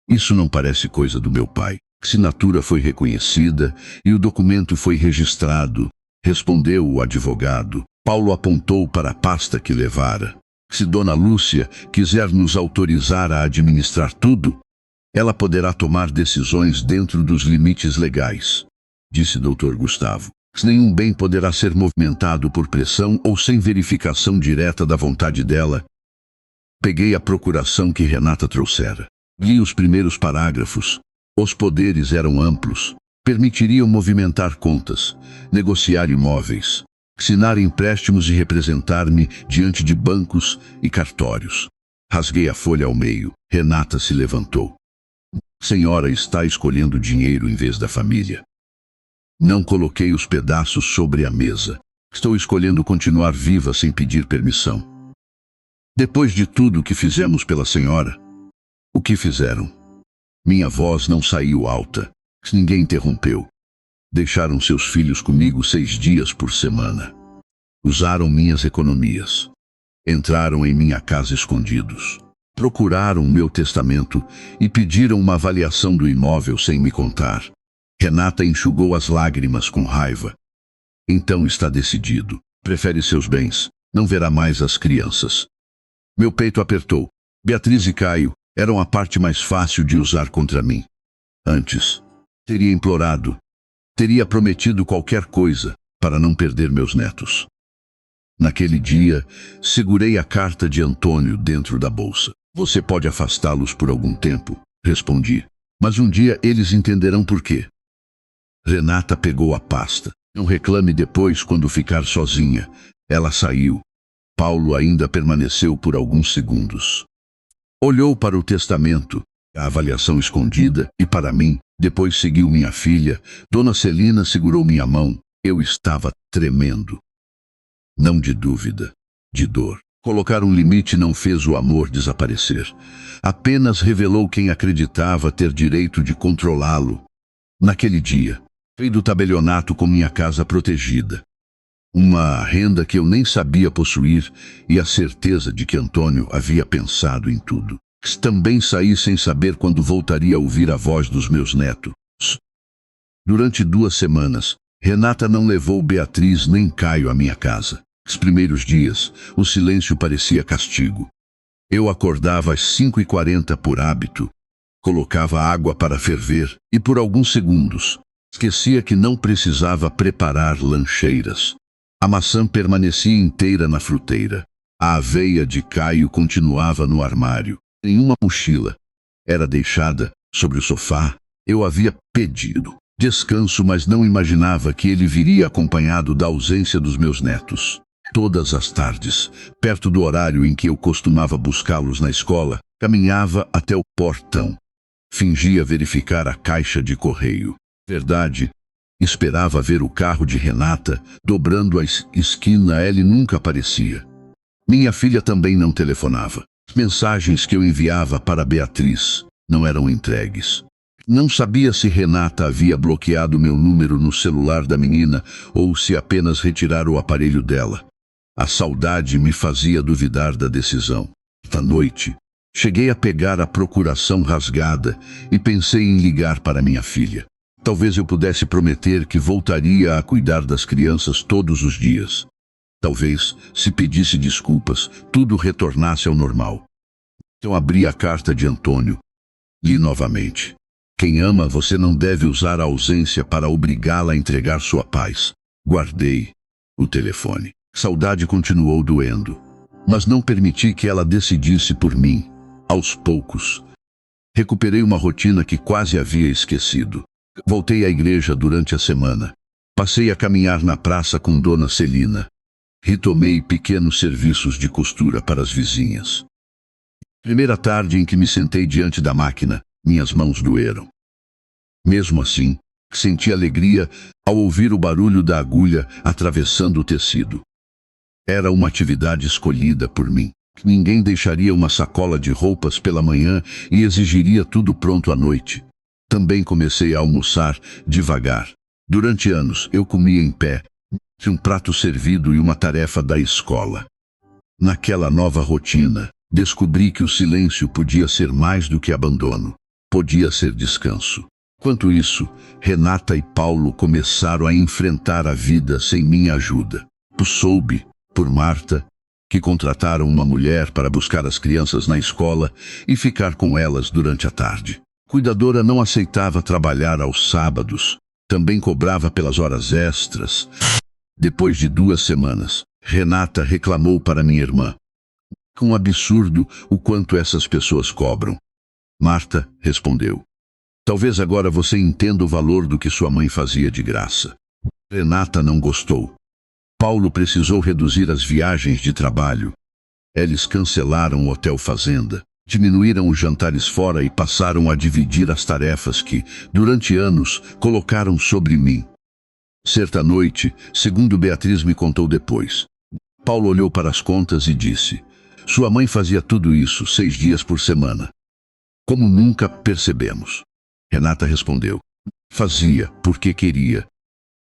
Isso não parece coisa do meu pai. A assinatura foi reconhecida e o documento foi registrado, respondeu o advogado. Paulo apontou para a pasta que levara. Se Dona Lúcia quiser nos autorizar a administrar tudo, ela poderá tomar decisões dentro dos limites legais, disse Dr. Gustavo. Nenhum bem poderá ser movimentado por pressão ou sem verificação direta da vontade dela. Peguei a procuração que Renata trouxera. Li os primeiros parágrafos. Os poderes eram amplos. Permitiriam movimentar contas, negociar imóveis, assinar empréstimos e representar-me diante de bancos e cartórios. Rasguei a folha ao meio. Renata se levantou. Senhora está escolhendo dinheiro em vez da família. Não coloquei os pedaços sobre a mesa. Estou escolhendo continuar viva sem pedir permissão. Depois de tudo que fizemos pela senhora, o que fizeram? Minha voz não saiu alta. Ninguém interrompeu. Deixaram seus filhos comigo 6 dias por semana. Usaram minhas economias. Entraram em minha casa escondidos. Procuraram meu testamento e pediram uma avaliação do imóvel sem me contar. Renata enxugou as lágrimas com raiva. Então está decidido. Prefere seus bens. Não verá mais as crianças. Meu peito apertou. Beatriz e Caio eram a parte mais fácil de usar contra mim. Antes, teria implorado. Teria prometido qualquer coisa para não perder meus netos. Naquele dia, segurei a carta de Antônio dentro da bolsa. Você pode afastá-los por algum tempo, respondi. Mas um dia eles entenderão por quê. Renata pegou a pasta. Não reclame depois quando ficar sozinha. Ela saiu. Paulo ainda permaneceu por alguns segundos. Olhou para o testamento, a avaliação escondida, e para mim. Depois seguiu minha filha. Dona Celina segurou minha mão. Eu estava tremendo. Não de dúvida, de dor. Colocar um limite não fez o amor desaparecer. Apenas revelou quem acreditava ter direito de controlá-lo. Naquele dia, fui do tabelionato com minha casa protegida. Uma renda que eu nem sabia possuir e a certeza de que Antônio havia pensado em tudo. Também saí sem saber quando voltaria a ouvir a voz dos meus netos. Durante 2 semanas, Renata não levou Beatriz nem Caio à minha casa. Os primeiros dias, o silêncio parecia castigo. Eu acordava às 5h40 por hábito, colocava água para ferver e por alguns segundos, esquecia que não precisava preparar lancheiras. A maçã permanecia inteira na fruteira. A aveia de Caio continuava no armário. Nenhuma mochila era deixada sobre o sofá. Eu havia pedido descanso, mas não imaginava que ele viria acompanhado da ausência dos meus netos. Todas as tardes, perto do horário em que eu costumava buscá-los na escola, caminhava até o portão. Fingia verificar a caixa de correio. Verdade, esperava ver o carro de Renata dobrando a esquina. Ele nunca aparecia. Minha filha também não telefonava. As mensagens que eu enviava para Beatriz não eram entregues. Não sabia se Renata havia bloqueado meu número no celular da menina ou se apenas retirara o aparelho dela. A saudade me fazia duvidar da decisão. À noite, cheguei a pegar a procuração rasgada e pensei em ligar para minha filha. Talvez eu pudesse prometer que voltaria a cuidar das crianças todos os dias. Talvez, se pedisse desculpas, tudo retornasse ao normal. Então abri a carta de Antônio. Li novamente. Quem ama você não deve usar a ausência para obrigá-la a entregar sua paz. Guardei o telefone. Saudade continuou doendo, mas não permiti que ela decidisse por mim. Aos poucos, recuperei uma rotina que quase havia esquecido. Voltei à igreja durante a semana. Passei a caminhar na praça com Dona Celina. Retomei pequenos serviços de costura para as vizinhas. Primeira tarde em que me sentei diante da máquina, minhas mãos doeram. Mesmo assim, senti alegria ao ouvir o barulho da agulha atravessando o tecido. Era uma atividade escolhida por mim. Ninguém deixaria uma sacola de roupas pela manhã e exigiria tudo pronto à noite. Também comecei a almoçar devagar. Durante anos, eu comia em pé, um prato servido e uma tarefa da escola. Naquela nova rotina, descobri que o silêncio podia ser mais do que abandono. Podia ser descanso. Quanto isso, Renata e Paulo começaram a enfrentar a vida sem minha ajuda. Soube, por Marta, que contrataram uma mulher para buscar as crianças na escola e ficar com elas durante a tarde. Cuidadora não aceitava trabalhar aos sábados, também cobrava pelas horas extras. Depois de 2 semanas, Renata reclamou para minha irmã. Um absurdo o quanto essas pessoas cobram. Marta respondeu. Talvez agora você entenda o valor do que sua mãe fazia de graça. Renata não gostou. Paulo precisou reduzir as viagens de trabalho. Eles cancelaram o Hotel Fazenda, diminuíram os jantares fora e passaram a dividir as tarefas que, durante anos, colocaram sobre mim. Certa noite, segundo Beatriz me contou depois, Paulo olhou para as contas e disse: sua mãe fazia tudo isso 6 dias por semana. Como nunca percebemos. Renata respondeu. Fazia porque queria.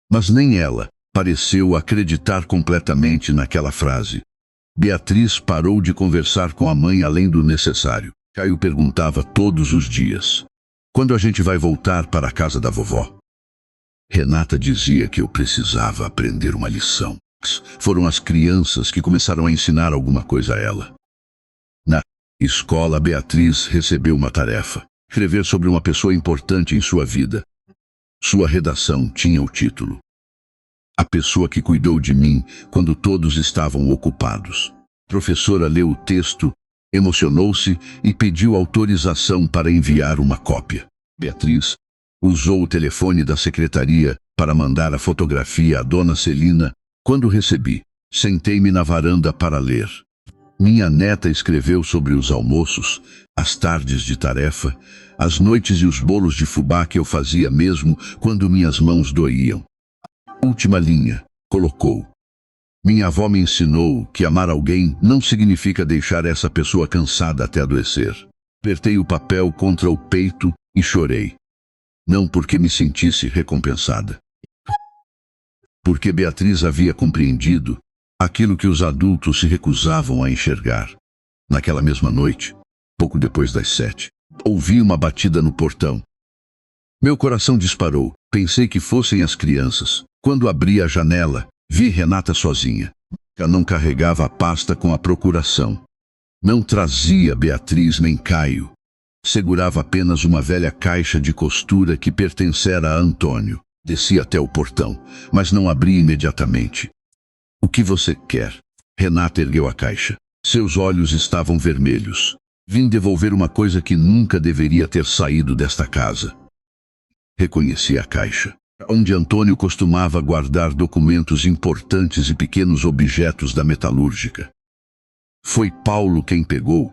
Mas nem ela pareceu acreditar completamente naquela frase. Beatriz parou de conversar com a mãe além do necessário. Caio perguntava todos os dias: quando a gente vai voltar para a casa da vovó? Renata dizia que eu precisava aprender uma lição. Foram as crianças que começaram a ensinar alguma coisa a ela. Na escola, Beatriz recebeu uma tarefa: escrever sobre uma pessoa importante em sua vida. Sua redação tinha o título: A pessoa que cuidou de mim quando todos estavam ocupados. A professora leu o texto, emocionou-se e pediu autorização para enviar uma cópia. Beatriz usou o telefone da secretaria para mandar a fotografia à Dona Celina. Quando recebi, sentei-me na varanda para ler. Minha neta escreveu sobre os almoços, as tardes de tarefa, as noites e os bolos de fubá que eu fazia mesmo quando minhas mãos doíam. Última linha, colocou. Minha avó me ensinou que amar alguém não significa deixar essa pessoa cansada até adoecer. Apertei o papel contra o peito e chorei. Não porque me sentisse recompensada. Porque Beatriz havia compreendido aquilo que os adultos se recusavam a enxergar. Naquela mesma noite, pouco depois das 7, ouvi uma batida no portão. Meu coração disparou. Pensei que fossem as crianças. Quando abri a janela, vi Renata sozinha. Ela não carregava a pasta com a procuração. Não trazia Beatriz nem Caio. Segurava apenas uma velha caixa de costura que pertencera a Antônio. Desci até o portão, mas não abri imediatamente. O que você quer? Renata ergueu a caixa. Seus olhos estavam vermelhos. Vim devolver uma coisa que nunca deveria ter saído desta casa. Reconheci a caixa, onde Antônio costumava guardar documentos importantes e pequenos objetos da metalúrgica. Foi Paulo quem pegou?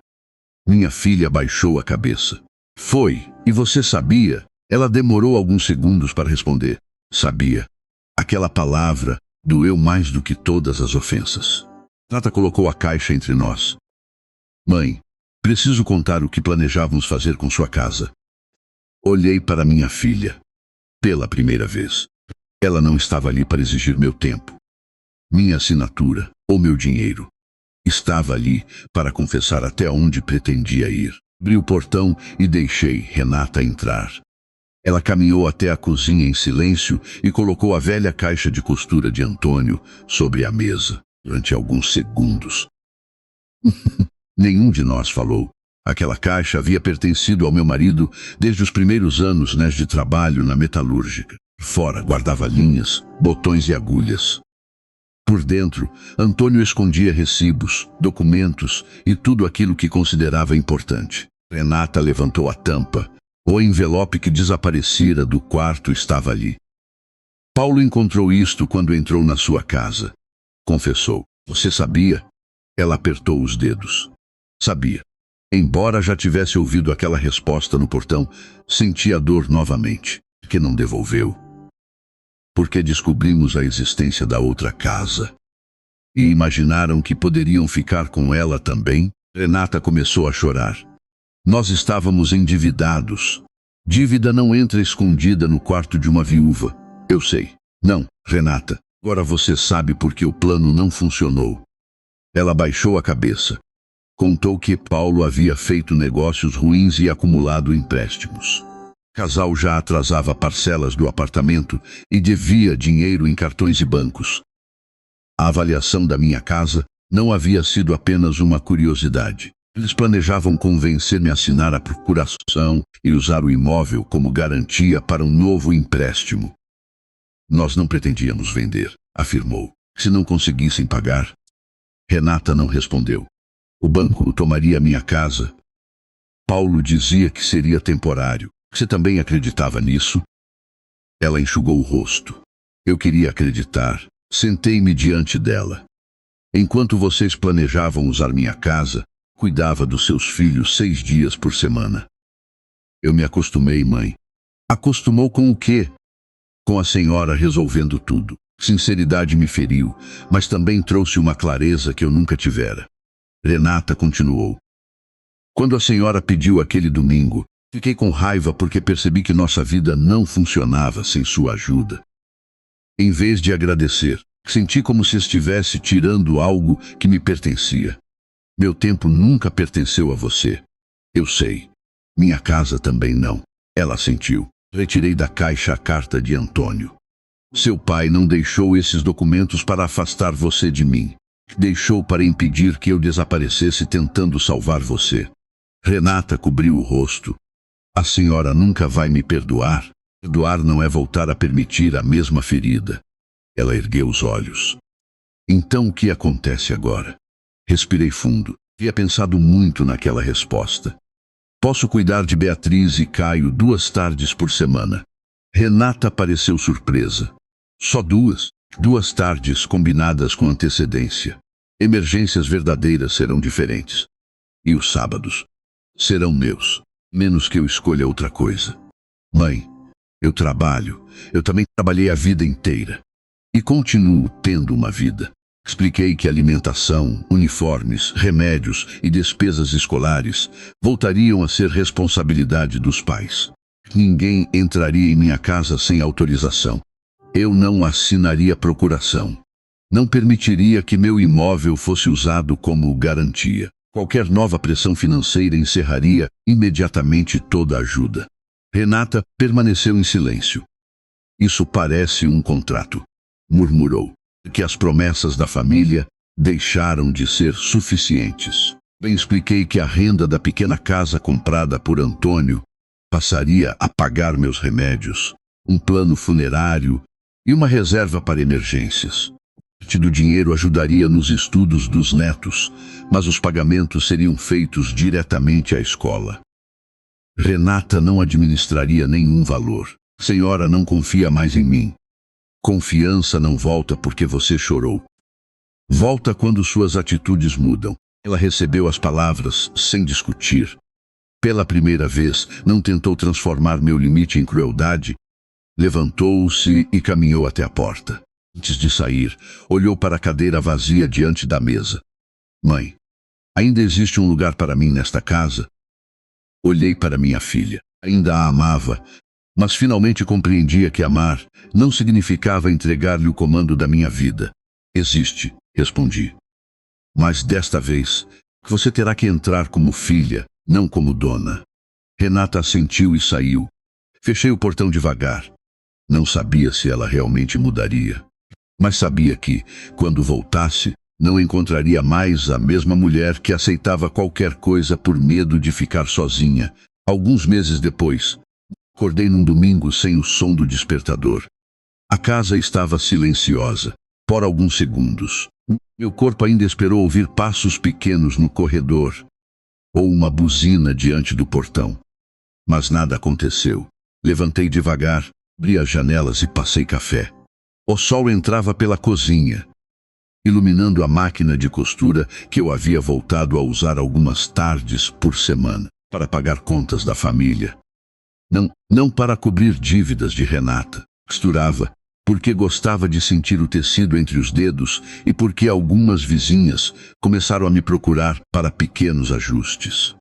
Minha filha baixou a cabeça. Foi, e você sabia? Ela demorou alguns segundos para responder. Sabia. Aquela palavra doeu mais do que todas as ofensas. Renata colocou a caixa entre nós. Mãe, preciso contar o que planejávamos fazer com sua casa. Olhei para minha filha. Pela primeira vez. Ela não estava ali para exigir meu tempo, minha assinatura ou meu dinheiro. Estava ali para confessar até onde pretendia ir. Abri o portão e deixei Renata entrar. Ela caminhou até a cozinha em silêncio e colocou a velha caixa de costura de Antônio sobre a mesa. Durante alguns segundos, nenhum de nós falou. Aquela caixa havia pertencido ao meu marido desde os primeiros anos de trabalho na metalúrgica. Fora guardava linhas, botões e agulhas. Por dentro, Antônio escondia recibos, documentos e tudo aquilo que considerava importante. Renata levantou a tampa. O envelope que desaparecera do quarto estava ali. Paulo encontrou isto quando entrou na sua casa. Confessou. Você sabia? Ela apertou os dedos. Sabia. Embora já tivesse ouvido aquela resposta no portão, sentia a dor novamente. Que não devolveu. Porque descobrimos a existência da outra casa. E imaginaram que poderiam ficar com ela também? Renata começou a chorar. Nós estávamos endividados. Dívida não entra escondida no quarto de uma viúva. Eu sei. Não, Renata. Agora você sabe por que o plano não funcionou. Ela baixou a cabeça. Contou que Paulo havia feito negócios ruins e acumulado empréstimos. O casal já atrasava parcelas do apartamento e devia dinheiro em cartões e bancos. A avaliação da minha casa não havia sido apenas uma curiosidade. Eles planejavam convencer-me a assinar a procuração e usar o imóvel como garantia para um novo empréstimo. Nós não pretendíamos vender, afirmou. Se não conseguissem pagar. Renata não respondeu. O banco tomaria minha casa. Paulo dizia que seria temporário. Você também acreditava nisso? Ela enxugou o rosto. Eu queria acreditar. Sentei-me diante dela. Enquanto vocês planejavam usar minha casa, cuidava dos seus filhos 6 dias por semana. Eu me acostumei, mãe. Acostumou com o quê? Com a senhora resolvendo tudo. Sinceridade me feriu, mas também trouxe uma clareza que eu nunca tivera. Renata continuou. Quando a senhora pediu aquele domingo, fiquei com raiva porque percebi que nossa vida não funcionava sem sua ajuda. Em vez de agradecer, senti como se estivesse tirando algo que me pertencia. Meu tempo nunca pertenceu a você. Eu sei. Minha casa também não. Ela sentiu. Retirei da caixa a carta de Antônio. Seu pai não deixou esses documentos para afastar você de mim. Deixou para impedir que eu desaparecesse tentando salvar você. Renata cobriu o rosto. A senhora nunca vai me perdoar. Perdoar não é voltar a permitir a mesma ferida. Ela ergueu os olhos. Então o que acontece agora? Respirei fundo. Havia pensado muito naquela resposta. Posso cuidar de Beatriz e Caio 2 tardes por semana. Renata pareceu surpresa. Só 2? 2 tardes combinadas com antecedência. Emergências verdadeiras serão diferentes. E os sábados? Serão meus. Menos que eu escolha outra coisa. Mãe, eu trabalho. Eu também trabalhei a vida inteira. E continuo tendo uma vida. Expliquei que alimentação, uniformes, remédios e despesas escolares voltariam a ser responsabilidade dos pais. Ninguém entraria em minha casa sem autorização. Eu não assinaria procuração. Não permitiria que meu imóvel fosse usado como garantia. Qualquer nova pressão financeira encerraria imediatamente toda a ajuda. Renata permaneceu em silêncio. Isso parece um contrato, murmurou. Que as promessas da família deixaram de ser suficientes. Bem, expliquei que a renda da pequena casa comprada por Antônio passaria a pagar meus remédios, um plano funerário e uma reserva para emergências. Parte do dinheiro ajudaria nos estudos dos netos, mas os pagamentos seriam feitos diretamente à escola. Renata não administraria nenhum valor. Senhora não confia mais em mim. Confiança não volta porque você chorou. Volta quando suas atitudes mudam. Ela recebeu as palavras sem discutir. Pela primeira vez, não tentou transformar meu limite em crueldade. Levantou-se e caminhou até a porta. Antes de sair, olhou para a cadeira vazia diante da mesa. Mãe, ainda existe um lugar para mim nesta casa? Olhei para minha filha. Ainda a amava, mas finalmente compreendia que amar não significava entregar-lhe o comando da minha vida. Existe, respondi. Mas desta vez, você terá que entrar como filha, não como dona. Renata assentiu e saiu. Fechei o portão devagar. Não sabia se ela realmente mudaria. Mas sabia que, quando voltasse, Não encontraria mais a mesma mulher que aceitava qualquer coisa por medo de ficar sozinha. Alguns meses depois, acordei num domingo sem o som do despertador. A casa estava silenciosa, por alguns segundos. Meu corpo ainda esperou ouvir passos pequenos no corredor, ou uma buzina diante do portão. Mas nada aconteceu. Levantei devagar, abri as janelas e passei café. O sol entrava pela cozinha, iluminando a máquina de costura que eu havia voltado a usar algumas tardes por semana, para pagar contas da família. Não para cobrir dívidas de Renata. Costurava, porque gostava de sentir o tecido entre os dedos e porque algumas vizinhas começaram a me procurar para pequenos ajustes.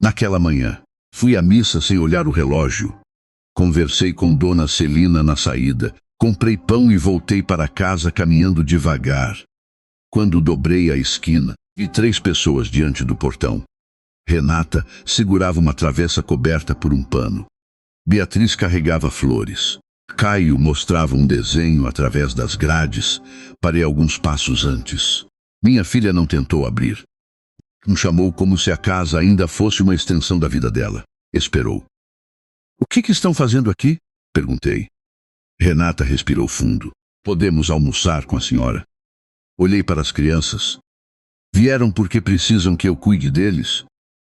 Naquela manhã, fui à missa sem olhar o relógio. Conversei com Dona Celina na saída, comprei pão e voltei para casa caminhando devagar. Quando dobrei a esquina, vi 3 pessoas diante do portão. Renata segurava uma travessa coberta por um pano. Beatriz carregava flores. Caio mostrava um desenho através das grades. Parei alguns passos antes. Minha filha não tentou abrir. Me chamou como se a casa ainda fosse uma extensão da vida dela. Esperou. "O que estão fazendo aqui?" perguntei. Renata respirou fundo. "Podemos almoçar com a senhora?" Olhei para as crianças. "Vieram porque precisam que eu cuide deles?"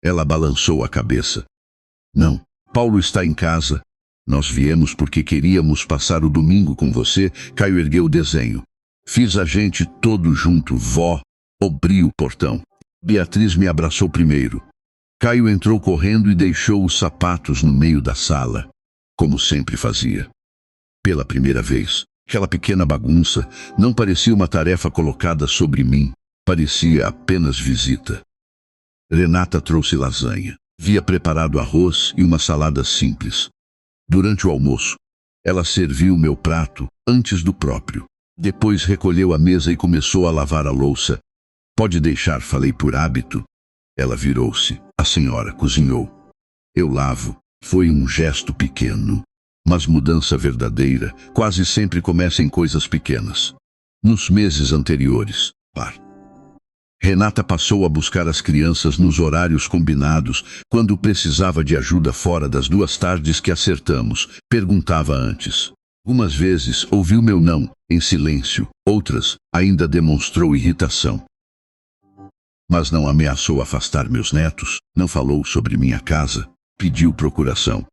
Ela balançou a cabeça. "Não, Paulo está em casa. Nós viemos porque queríamos passar o domingo com você." Caio ergueu o desenho. "Fiz a gente todo junto, vó." Abri o portão. Beatriz me abraçou primeiro. Caio entrou correndo e deixou os sapatos no meio da sala, como sempre fazia. Pela primeira vez, aquela pequena bagunça não parecia uma tarefa colocada sobre mim, parecia apenas visita. Renata trouxe lasanha. Havia preparado arroz e uma salada simples. Durante o almoço, ela serviu meu prato antes do próprio. Depois recolheu a mesa e começou a lavar a louça. "Pode deixar", falei por hábito. Ela virou-se. "A senhora cozinhou." "Eu lavo." Foi um gesto pequeno. Mas mudança verdadeira quase sempre começa em coisas pequenas. Nos meses anteriores, Renata passou a buscar as crianças nos horários combinados, quando precisava de ajuda fora das 2 tardes que acertamos. Perguntava antes. Algumas vezes ouviu meu não, em silêncio. Outras, ainda demonstrou irritação. Mas não ameaçou afastar meus netos, não falou sobre minha casa, pediu procuração.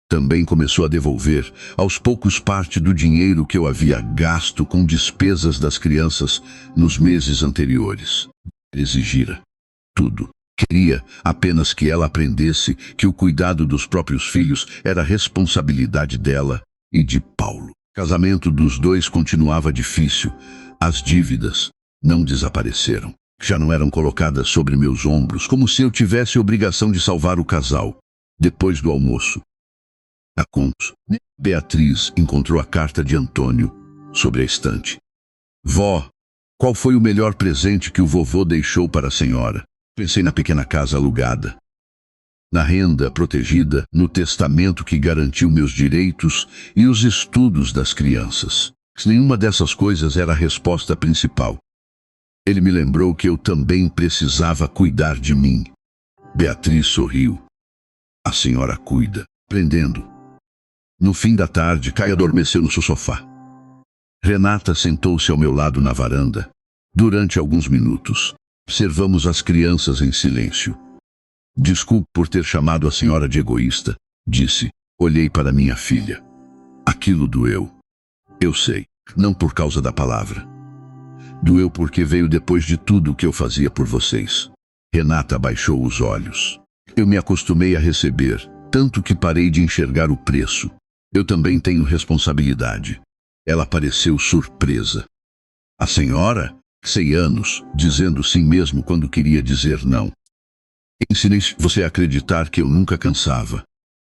Também começou a devolver, aos poucos, parte do dinheiro que eu havia gasto com despesas das crianças nos meses anteriores. Exigira tudo. Queria apenas que ela aprendesse que o cuidado dos próprios filhos era responsabilidade dela e de Paulo. O casamento dos 2 continuava difícil. As dívidas não desapareceram. Já não eram colocadas sobre meus ombros, como se eu tivesse obrigação de salvar o casal. Depois do almoço, a contos, Beatriz encontrou a carta de Antônio sobre a estante. "Vó, qual foi o melhor presente que o vovô deixou para a senhora?" Pensei na pequena casa alugada, na renda protegida, no testamento que garantiu meus direitos e os estudos das crianças. Nenhuma dessas coisas era a resposta principal. Ele me lembrou que eu também precisava cuidar de mim. Beatriz sorriu. "A senhora cuida." Prendendo. No fim da tarde, Caio adormeceu no seu sofá. Renata sentou-se ao meu lado na varanda. Durante alguns minutos, observamos as crianças em silêncio. "Desculpe por ter chamado a senhora de egoísta", disse. Olhei para minha filha. Aquilo doeu. Eu sei, não por causa da palavra. Doeu porque veio depois de tudo o que eu fazia por vocês. Renata baixou os olhos. Eu me acostumei a receber, tanto que parei de enxergar o preço. Eu também tenho responsabilidade. Ela pareceu surpresa. "A senhora?" Sei anos, dizendo sim mesmo quando queria dizer não. "Ensinei você a acreditar que eu nunca cansava."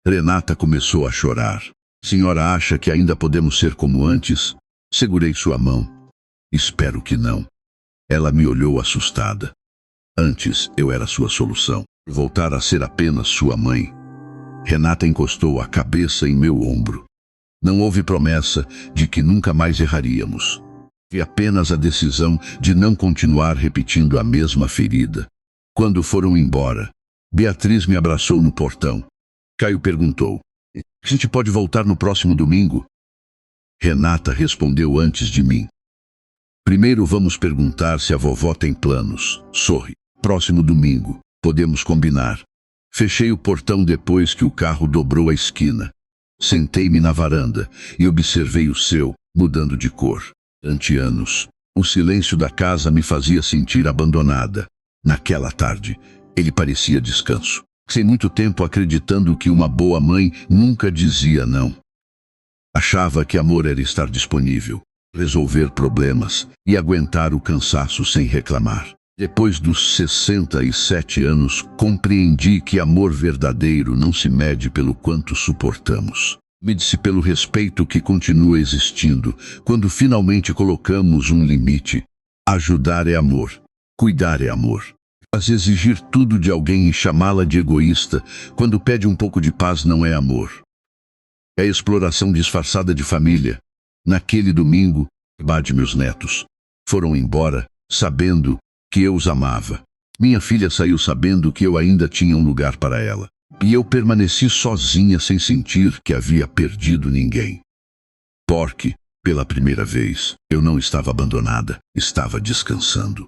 Renata começou a chorar. "Senhora acha que ainda podemos ser como antes?" Segurei sua mão. "Espero que não." Ela me olhou assustada. "Antes eu era sua solução. Voltar a ser apenas sua mãe." Renata encostou a cabeça em meu ombro. Não houve promessa de que nunca mais erraríamos. E apenas a decisão de não continuar repetindo a mesma ferida. Quando foram embora, Beatriz me abraçou no portão. Caio perguntou: "A gente pode voltar no próximo domingo?" Renata respondeu antes de mim: "Primeiro vamos perguntar se a vovó tem planos." Sorri. "Próximo domingo, podemos combinar." Fechei o portão depois que o carro dobrou a esquina. Sentei-me na varanda e observei o céu mudando de cor. Durante anos, o silêncio da casa me fazia sentir abandonada. Naquela tarde, ele parecia descanso. Passei muito tempo acreditando que uma boa mãe nunca dizia não. Achava que amor era estar disponível, resolver problemas e aguentar o cansaço sem reclamar. Depois dos 67 anos, compreendi que amor verdadeiro não se mede pelo quanto suportamos. Mede-se pelo respeito que continua existindo quando finalmente colocamos um limite. Ajudar é amor. Cuidar é amor. Mas exigir tudo de alguém e chamá-la de egoísta quando pede um pouco de paz não é amor. É exploração disfarçada de família. Naquele domingo, Bad e meus netos foram embora, sabendo que eu os amava. Minha filha saiu sabendo que eu ainda tinha um lugar para ela. E eu permaneci sozinha sem sentir que havia perdido ninguém. Porque, pela primeira vez, eu não estava abandonada, estava descansando.